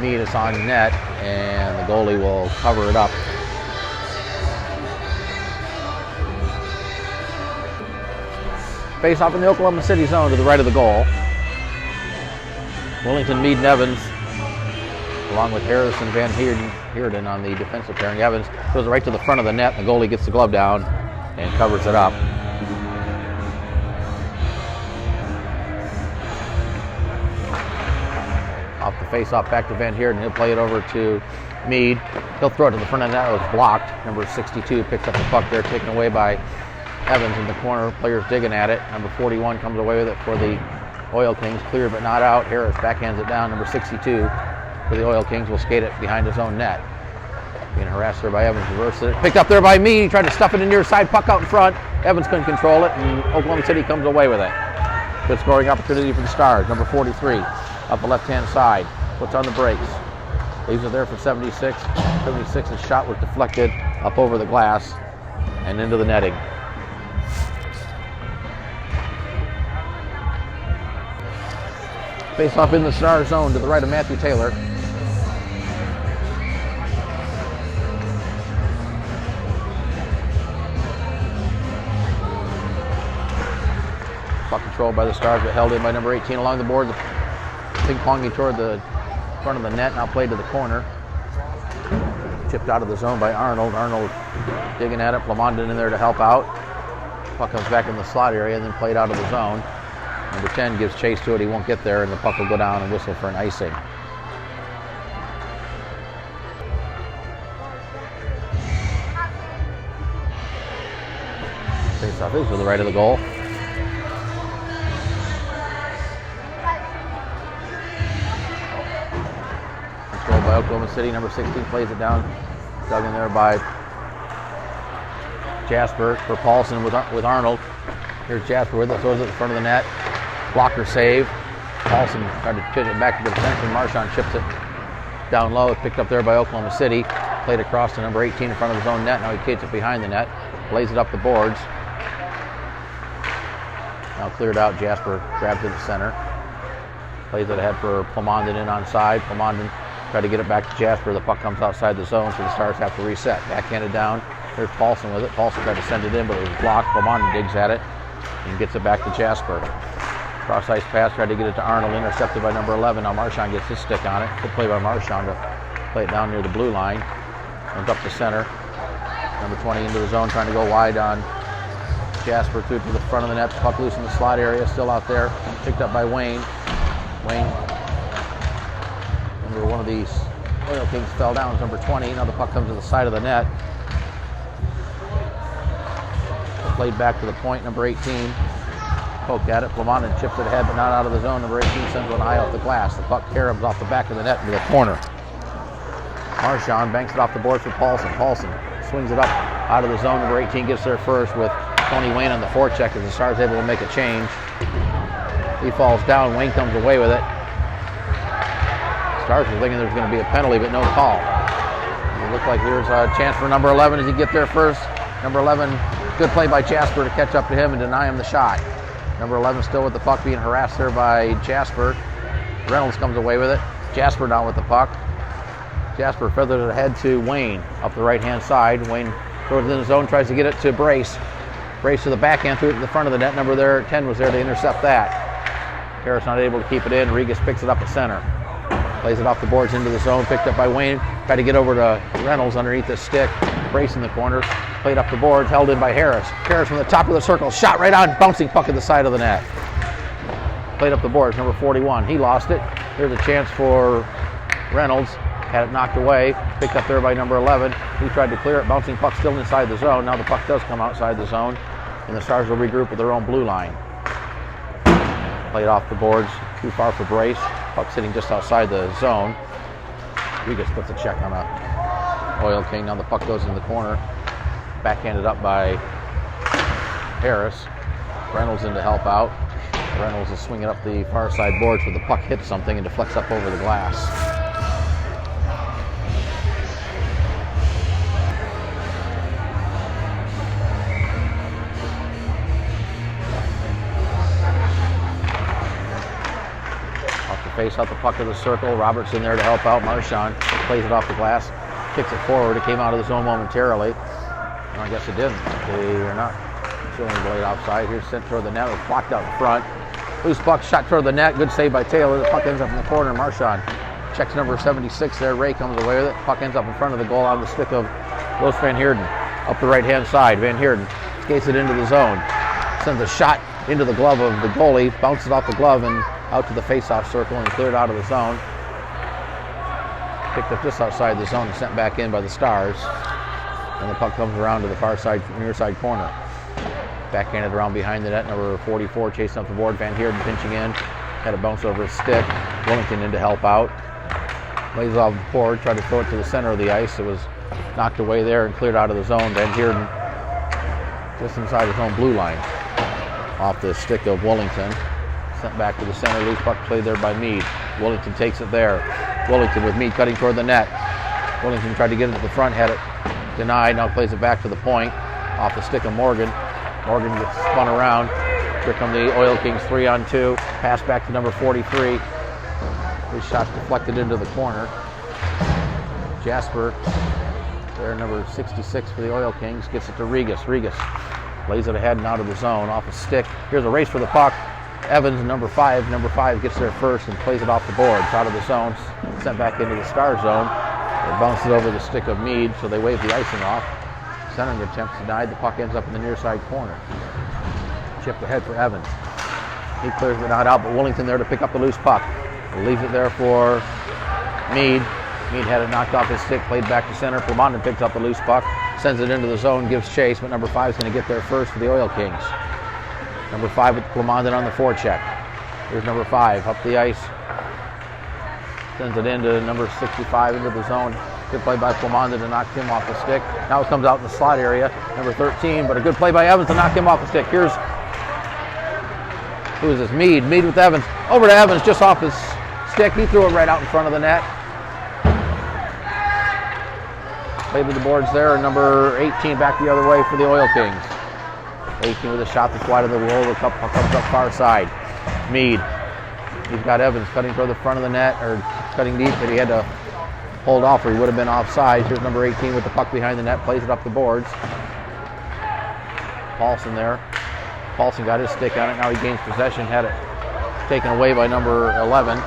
Meade. It's on net, and the goalie will cover it up. Face off in the Oklahoma City zone to the right of the goal. Willington, Meade, and Evans, along with Harris and Van Heerden on the defensive pairing. Evans goes right to the front of the net, and the goalie gets the glove down and covers it up. Off the face-off, back to Van Heerden. He'll play it over to Meade. He'll throw it to the front of the net. It was blocked. Number 62 picks up the puck there, taken away by Evans in the corner. Players digging at it. Number 41 comes away with it for the Oil Kings. Cleared but not out. Harris backhands it down. Number 62 for the Oil Kings will skate it behind his own net. Being harassed there by Evans. Reverses it. Picked up there by Meade. He tried to stuff it in near side. Puck out in front. Evans couldn't control it, and Oklahoma City comes away with it. Good scoring opportunity for the Stars. Number 43 up the left-hand side. Puts on the brakes. Leaves it there for 76. 76's shot was deflected up over the glass and into the netting. Face off in the Star zone to the right of Matthew Taylor. Puck controlled by the Stars, but held in by number 18 along the board. Ping-ponging toward the front of the net, now played to the corner. Chipped out of the zone by Arnold. Arnold digging at it. Plamondon in there to help out. Puck comes back in the slot area and then played out of the zone. Number 10 gives chase to it. He won't get there, and the puck will go down and whistle for an icing. Face-off is to the right of the goal. Controlled by Oklahoma City. Number 16 plays it down. Dug in there by Jasper for Paulson with Arnold. Here's Jasper with it. Throws it in front of the net. Blocker save. Paulson tried to pitch it back to the defenseman. Marchand chips it down low. It's picked up there by Oklahoma City. Played across to number 18 in front of his own net. Now he kicks it behind the net. Lays it up the boards. Now cleared out. Jasper grabs to the center. Plays it ahead for Plamondon in onside. Plamondon tried to get it back to Jasper. The puck comes outside the zone, so the Stars have to reset. Backhanded down There's Paulson with it. Paulson tried to send it in, but it was blocked. Plumond digs at it and gets it back to Jasper. Cross ice pass, tried to get it to Arnold, intercepted by number 11. Now Marchand gets his stick on it. Good play by Marchand to play it down near the blue line. Comes up to center. Number 20 into the zone, trying to go wide on Jasper, through to the front of the net. Puck loose in the slot area, still out there. Picked up by Wayne. Wayne, number one of these Oil Kings fell down, number 20. Now the puck comes to the side of the net. Played back to the point, number 18. Poked at it. Plumond chips it ahead, but not out of the zone. Number 18 sends one high off the glass. The puck caroms off the back of the net into the corner. Marchand banks it off the board for Paulson. Paulson swings it up out of the zone. Number 18 gets there first with Tony Wayne on the forecheck as the Stars able to make a change. He falls down. Wayne comes away with it. Stars were thinking there's going to be a penalty, but no call. It looked like there's a chance for number 11 as he get there first. Number 11, good play by Jasper to catch up to him and deny him the shot. Number 11 still with the puck, being harassed there by Jasper. Reynolds comes away with it. Jasper down with the puck. Jasper feathers it ahead to Wayne up the right-hand side. Wayne throws it in the zone, tries to get it to Brace. Brace to the backhand, threw it to the front of the net. Number 10 was there to intercept that. Harris not able to keep it in. Regas picks it up at center. Plays it off the boards into the zone, picked up by Wayne. Tried to get over to Reynolds underneath the stick. Brace in the corner. Played up the boards, held in by Harris. Harris from the top of the circle, shot right on, bouncing puck at the side of the net. Played up the boards, number 41. He lost it. Here's a chance for Reynolds. Had it knocked away. Picked up there by number 11. He tried to clear it, bouncing puck still inside the zone. Now the puck does come outside the zone, and the Stars will regroup with their own blue line. Played off the boards, too far for Brace. Puck sitting just outside the zone. Regas puts a check on a Oil King. Now the puck goes in the corner. Backhanded up by Harris. Reynolds in to help out. Reynolds is swinging up the far side boards, but the puck hits something and deflects up over the glass. Off the face, out the puck of the circle. Roberts in there to help out. Marchand plays it off the glass, kicks it forward. It came out of the zone momentarily. No, I guess it didn't. They are not showing blade offside. Here's sent toward the net. It was blocked out front. Loose puck shot toward the net. Good save by Taylor. The puck ends up in the corner. Marchand checks number 76 there. Ray comes away with it. Puck ends up in front of the goal on the stick of Los Van Heerden. Up the right-hand side. Van Heerden skates it into the zone. Sends a shot into the glove of the goalie. Bounces off the glove and out to the face-off circle and cleared out of the zone. Picked up just outside the zone and sent back in by the Stars. And the puck comes around to the far side, near side corner. Backhanded around behind the net. Number 44 chasing up the board. Van Heerden pinching in. Had it bounce over his stick. Wellington in to help out. Lays off the board. Tried to throw it to the center of the ice. It was knocked away there and cleared out of the zone. Van Heerden just inside his own blue line. Off the stick of Wellington. Sent back to the center. Loose puck played there by Meade. Wellington takes it there. Wellington with Meade cutting toward the net. Wellington tried to get it to the front. Had it denied. Now plays it back to the point. Off the stick of Morgan. Morgan gets spun around. Here come the Oil Kings 3-on-2. Pass back to number 43. His shot's deflected into the corner. Jasper, there, number 66 for the Oil Kings, gets it to Regas. Regas lays it ahead and out of the zone. Off a stick. Here's a race for the puck. Evans, number 5. Number 5 gets there first and plays it off the boards. Out of the zone. Sent back into the Star zone. It bounces over the stick of Meade, so they wave the icing off. Centering attempts denied. The puck ends up in the near side corner. Chipped ahead for Evans. He clears it not out, but Wellington there to pick up the loose puck. Leaves it there for Meade. Meade had it knocked off his stick, played back to center. Plumond picks up the loose puck, sends it into the zone, gives chase, but number 5 is going to get there first for the Oil Kings. Number 5 with Plumond on the forecheck. Here's number 5 up the ice. Sends it into number 65 into the zone. Good play by Plumond to knock him off the stick. Now it comes out in the slot area. Number 13, but a good play by Evans to knock him off the stick. Here's, who is this? Meade. Meade with Evans. Over to Evans, just off his stick. He threw it right out in front of the net. Played to the boards there. Number 18 back the other way for the Oil Kings. 18 with a shot that's wide of the goal. The puck comes up far side. Meade. He's got Evans cutting toward the front of the net, or cutting deep, but he had to pulled off, or he would have been offside. Here's number 18 with the puck behind the net, plays it up the boards. Paulson there. Paulson got his stick on it. Now he gains possession. Had it taken away by number 11.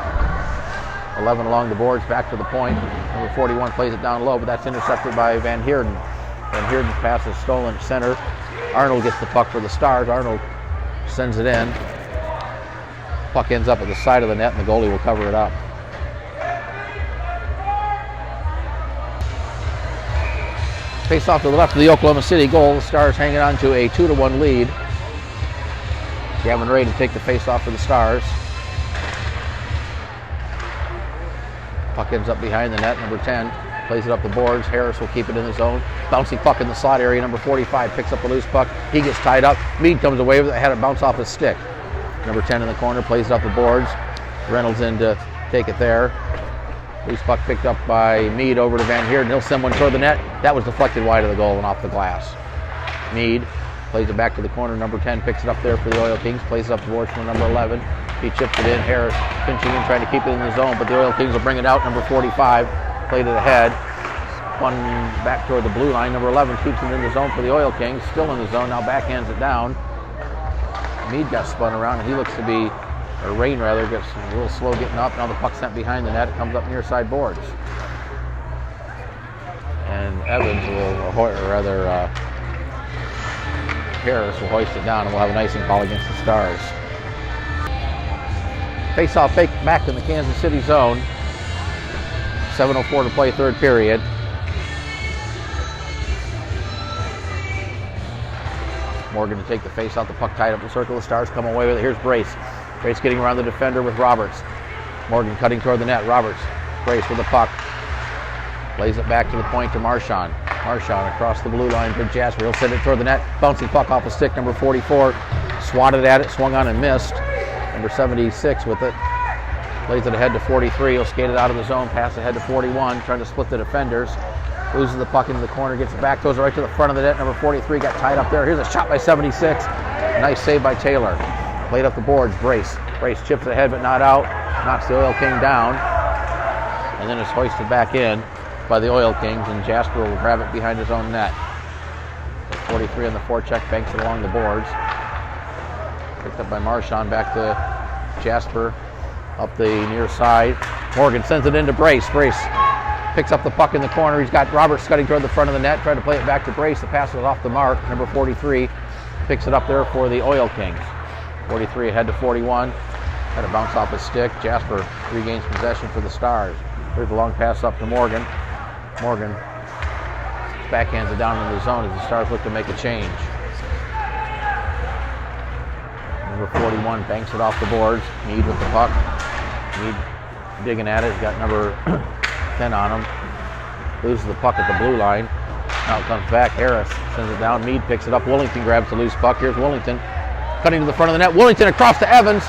11 along the boards, back to the point. Number 41 plays it down low, but that's intercepted by Van Heerden. Van Heerden's pass is stolen center. Arnold gets the puck for the Stars. Arnold sends it in. Puck ends up at the side of the net, and the goalie will cover it up. Face off to the left of the Oklahoma City goal. The Stars hanging on to a 2-1 lead. Gavin Ray to take the face off for the Stars. Puck ends up behind the net. Number 10 plays it up the boards. Harris will keep it in the zone. Bouncing puck in the slot area. Number 45 picks up a loose puck. He gets tied up. Mead comes away with it. Had it bounce off his stick. Number 10 in the corner plays it up the boards. Reynolds in to take it there. Loose puck picked up by Mead over to Van Heerden. He'll send one toward the net. That was deflected wide of the goal and off the glass. Mead plays it back to the corner. Number 10 picks it up there for the Oil Kings. Plays it up the boards from number 11. He chips it in. Harris pinching in, trying to keep it in the zone, but the Oil Kings will bring it out. Number 45 played it ahead. One back toward the blue line. Number 11 keeps it in the zone for the Oil Kings. Still in the zone. Now backhands it down. Mead got spun around, and he looks to be, or Rain rather, gets a little slow getting up. Now the puck sent behind the net. It comes up near side boards. And Evans will, or rather, Harris will hoist it down, and we'll have an icing call against the Stars. Face-off fake back in the Kansas City zone. 7:04 to play, third period. Morgan to take the face out, the puck tied up the circle. The Stars come away with it. Here's Brace. Brace getting around the defender with Roberts. Morgan cutting toward the net. Roberts. Brace with the puck. Lays it back to the point to Marchand. Marchand across the blue line for Jasper. He'll send it toward the net. Bouncing puck off a stick. Number 44 swatted at it, swung on and missed. Number 76 with it. Lays it ahead to 43. He'll skate it out of the zone. Pass ahead to 41. Trying to split the defenders. Loses the puck into the corner. Gets it back. Goes right to the front of the net. Number 43 got tied up there. Here's a shot by 76. Nice save by Taylor. Played up the boards. Brace. Brace chips it ahead but not out. Knocks the Oil King down. And then it's hoisted back in by the Oil Kings, and Jasper will grab it behind his own net. 43 on the forecheck, banks it along the boards. Picked up by Marchand, back to Jasper, up the near side. Morgan sends it into Brace. Brace picks up the puck in the corner. He's got Roberts scudding toward the front of the net, trying to play it back to Brace. The pass was off the mark. Number 43 picks it up there for the Oil Kings. 43 ahead to 41. Had to bounce off his stick. Jasper regains possession for the Stars. Here's the long pass up to Morgan. Morgan backhands it down in the zone as the Stars look to make a change. Number 41 banks it off the boards. Mead with the puck. Mead digging at it. He's got number 10 on him. Loses the puck at the blue line. Now it comes back. Harris sends it down. Mead picks it up. Willington grabs the loose puck. Here's Willington cutting to the front of the net. Willington across to Evans.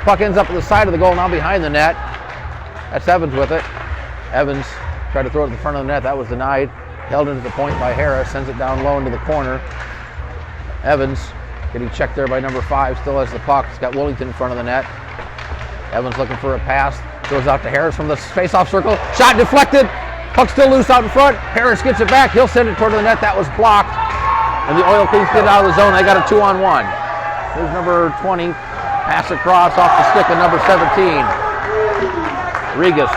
Puck ends up at the side of the goal, now behind the net. That's Evans with it. Evans tried to throw it to the front of the net. That was denied. Held into the point by Harris. Sends it down low into the corner. Evans getting checked there by number 5. Still has the puck. He's got Willington in front of the net. Evans looking for a pass. Goes out to Harris from the face-off circle. Shot deflected. Puck still loose out in front. Harris gets it back. He'll send it toward the net. That was blocked. And the Oil Kings get it out of the zone. They got a 2-on-1. Here's number 20. Pass across off the stick of number 17. Regas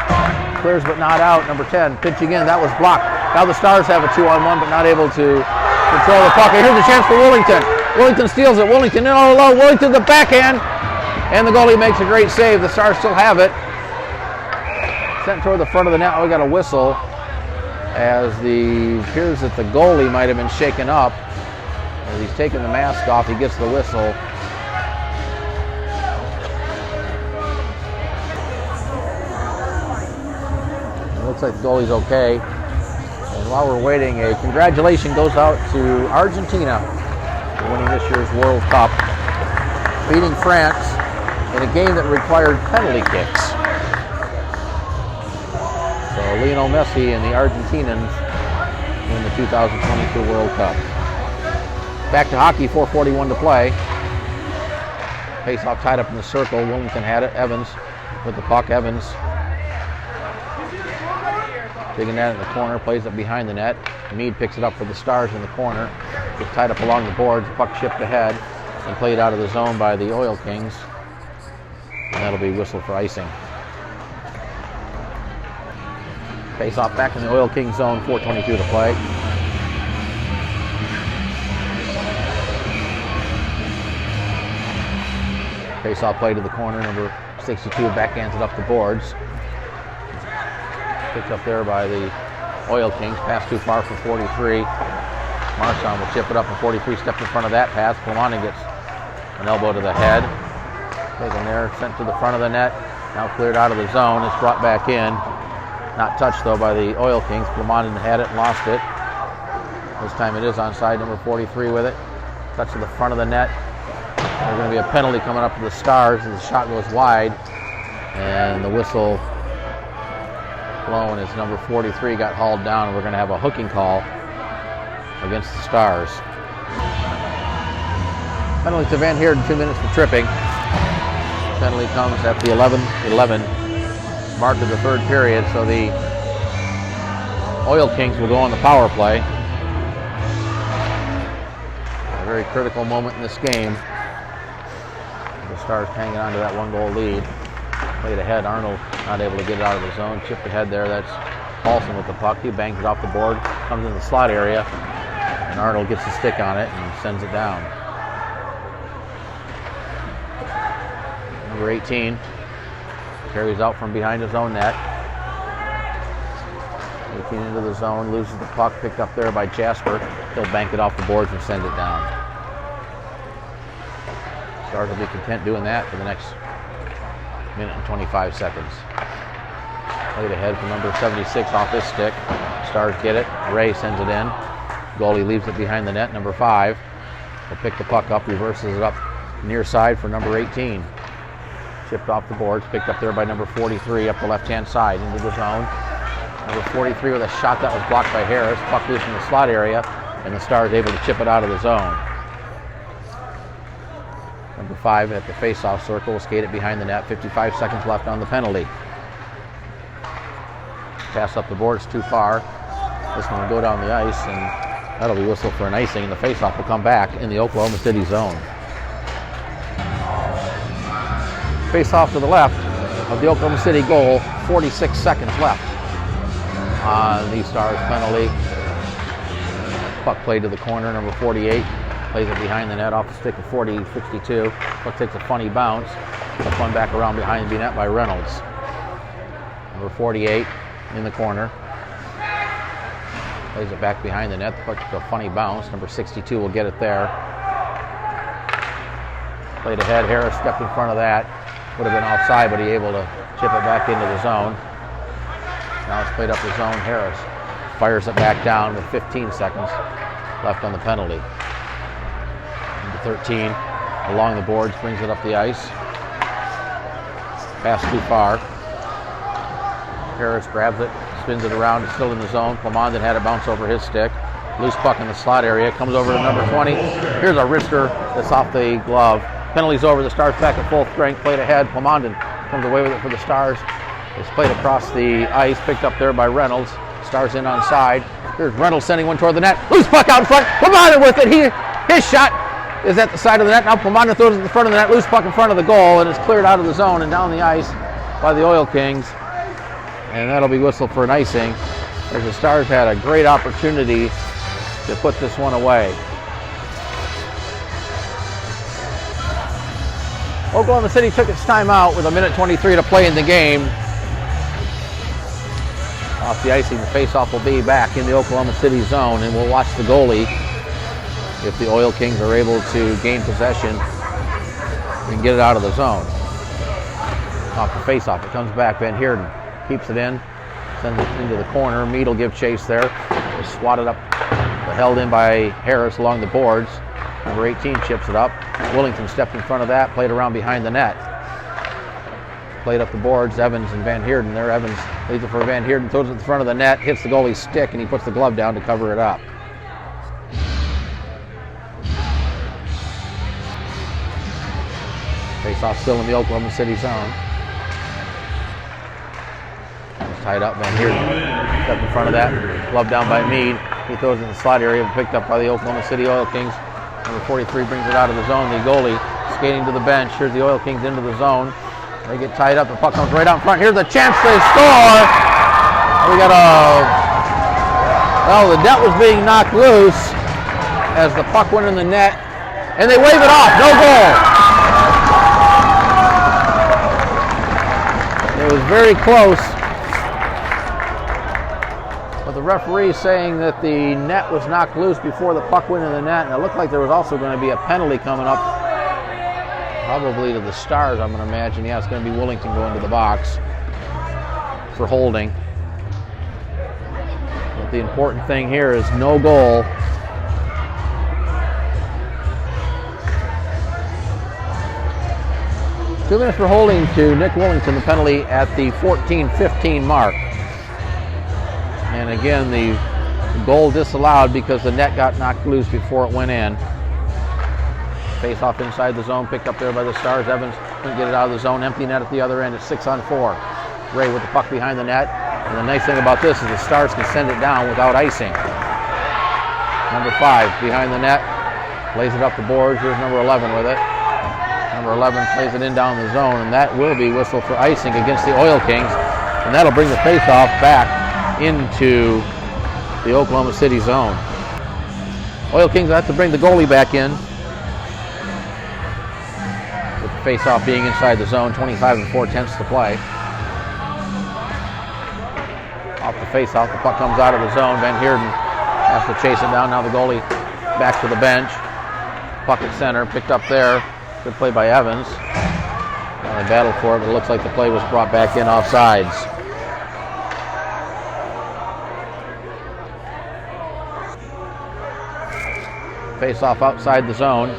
clears but not out. Number 10 pitching in. That was blocked. Now the Stars have a 2-on-1 but not able to control the puck. And here's a chance for Willington. Willington steals it. Willington in all low. Willington the backhand. And the goalie makes a great save. The Stars still have it. Sent toward the front of the net. We got a whistle as appears that the goalie might have been shaken up. As he's taking the mask off, he gets the whistle. Looks like the goalie's okay. And while we're waiting, a congratulation goes out to Argentina for winning this year's World Cup, beating France in a game that required penalty kicks. So Lionel Messi and the Argentinians win the 2022 World Cup. Back to hockey, 4:41 to play. Face-off tied up in the circle. Willington had it. Evans with the puck. Evans Digging that in the corner, plays it behind the net. Mead picks it up for the Stars in the corner. Gets tied up along the boards. Puck chipped ahead and played out of the zone by the Oil Kings. And that'll be whistled for icing. Face off back in the Oil Kings zone, 4:22 to play. Face off play to the corner, number 62 backhands it up the boards. Picked up there by the Oil Kings, pass too far for 43. MAHSHL will chip it up, and 43 steps in front of that pass. Plamondon gets an elbow to the head. Taken there, sent to the front of the net. Now cleared out of the zone. It's brought back in. Not touched though by the Oil Kings. Plamondon had it and lost it. This time it is onside, number 43 with it. Touch to the front of the net. There's going to be a penalty coming up to the Stars as the shot goes wide. And the whistle blown as number 43 got hauled down, and we're going to have a hooking call against the Stars. Penalty to Van Heerden, 2 minutes for tripping. Penalty comes at the 11 mark of the third period, so the Oil Kings will go on the power play. A very critical moment in this game. The Stars hanging on to that 1-goal lead. Played ahead, Arnold not able to get it out of the zone. Chipped ahead there, that's Paulson with the puck. He bangs it off the board, comes in the slot area, and Arnold gets the stick on it and sends it down. Number 18 carries out from behind his own net. 18 into the zone, loses the puck, picked up there by Jasper. He'll bank it off the boards and send it down. Stars will be content doing that for the next minute and 25 seconds. Played ahead from number 76 off his stick. Stars get it. Ray sends it in. Goalie leaves it behind the net. Number 5 will pick the puck up, reverses it up near side for number 18. Chipped off the boards, picked up there by number 43 up the left-hand side into the zone. Number 43 with a shot that was blocked by Harris. Puck loose in the slot area, and the Stars able to chip it out of the zone. Number 5 at the face-off circle will skate it behind the net. 55 seconds left on the penalty. Pass up the boards too far. This one will go down the ice, and that'll be whistled for an icing, and the face-off will come back in the Oklahoma City zone. Face-off to the left of the Oklahoma City goal. 46 seconds left on the Stars penalty. Puck played to the corner. Number 48 plays it behind the net off the stick of 62. Puck takes a funny bounce. Puck one back around behind the net by Reynolds. Number 48 in the corner. Plays it back behind the net. The puck took a funny bounce. Number 62 will get it there. Played ahead. Harris stepped in front of that. Would have been offside, but he able to chip it back into the zone. Now it's played up the zone. Harris fires it back down with 15 seconds left on the penalty. Number 13 along the boards, brings it up the ice. Pass too far. Harris grabs it, spins it around, it's still in the zone. Plamondon had it bounce over his stick. Loose puck in the slot area, comes over to number 20. Here's a wrister that's off the glove. Penalty's over, the Stars back at full strength, played ahead. Plamondon comes away with it for the Stars. It's played across the ice, picked up there by Reynolds. Stars in on side. Here's Reynolds sending one toward the net. Loose puck out in front. Plamondon with it. His shot is at the side of the net. Now Plamondon throws it in the front of the net. Loose puck in front of the goal, and it's cleared out of the zone and down the ice by the Oil Kings. And that'll be whistled for an icing, as the Stars had a great opportunity to put this one away. Oklahoma City took its time out with 1:23 to play in the game. Off the icing, the faceoff will be back in the Oklahoma City zone, and we'll watch the goalie if the Oil Kings are able to gain possession and get it out of the zone. Off the faceoff, it comes back. Van Heerden keeps it in, sends it into the corner. Mead will give chase there. It's swatted up, held in by Harris along the boards. Number 18 chips it up. Willington stepped in front of that, played around behind the net. Played up the boards, Evans and Van Heerden there. Evans leads it for Van Heerden, throws it in front of the net, hits the goalie's stick, and he puts the glove down to cover it up. Face off still in the Oklahoma City zone. tied up. Van Heerden up in front of that. Glove down by Meade. He throws it in the slot area, picked up by the Oklahoma City Oil Kings. Number 43 brings it out of the zone. The goalie skating to the bench. Here's the Oil Kings into the zone. They get tied up. The puck comes right out in front. Here's a chance to score. We got well, the net was being knocked loose as the puck went in the net, and they wave it off. No goal. It was very close. But the referee saying that the net was knocked loose before the puck went in the net, and it looked like there was also going to be a penalty coming up, probably to the Stars, I'm going to imagine. Yeah, it's going to be Willington going to the box for holding. But the important thing here is no goal. Two minutes for holding to Nick Willington, the penalty at the 14-15 mark. And again, the goal disallowed because the net got knocked loose before it went in. Face off inside the zone, picked up there by the Stars. Evans couldn't get it out of the zone. Empty net at the other end. It's 6-on-4. Ray with the puck behind the net. And the nice thing about this is the Stars can send it down without icing. Number 5 behind the net. Lays it up the boards. Here's number 11 with it. Number 11 plays it in down the zone, and that will be whistled for icing against the Oil Kings. And that'll bring the face-off back into the Oklahoma City zone. Oil Kings have to bring the goalie back in. With the face-off being inside the zone, 25 4/10 to play. Off the face-off, the puck comes out of the zone. Van Heerden has to chase it down. Now the goalie back to the bench. Puck at center, picked up there. Good play by Evans. Well, they battled for it, but it looks like the play was brought back in offsides. Face off outside the zone.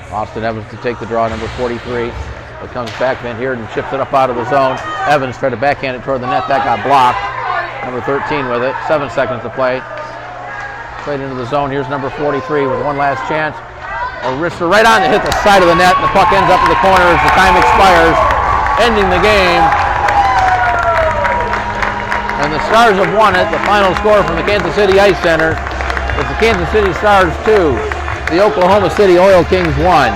Austin Evans to take the draw, number 43. It comes back, Van Heerden chips it up out of the zone. Evans tried to backhand it toward the net, that got blocked. Number 13 with it, 7 seconds to play. Played into the zone, here's number 43 with one last chance. A wrister right on to hit the side of the net, and the puck ends up in the corner as the time expires, ending the game. And the Stars have won it. The final score from the Kansas City Ice Center is the Kansas City Stars 2, the Oklahoma City Oil Kings 1.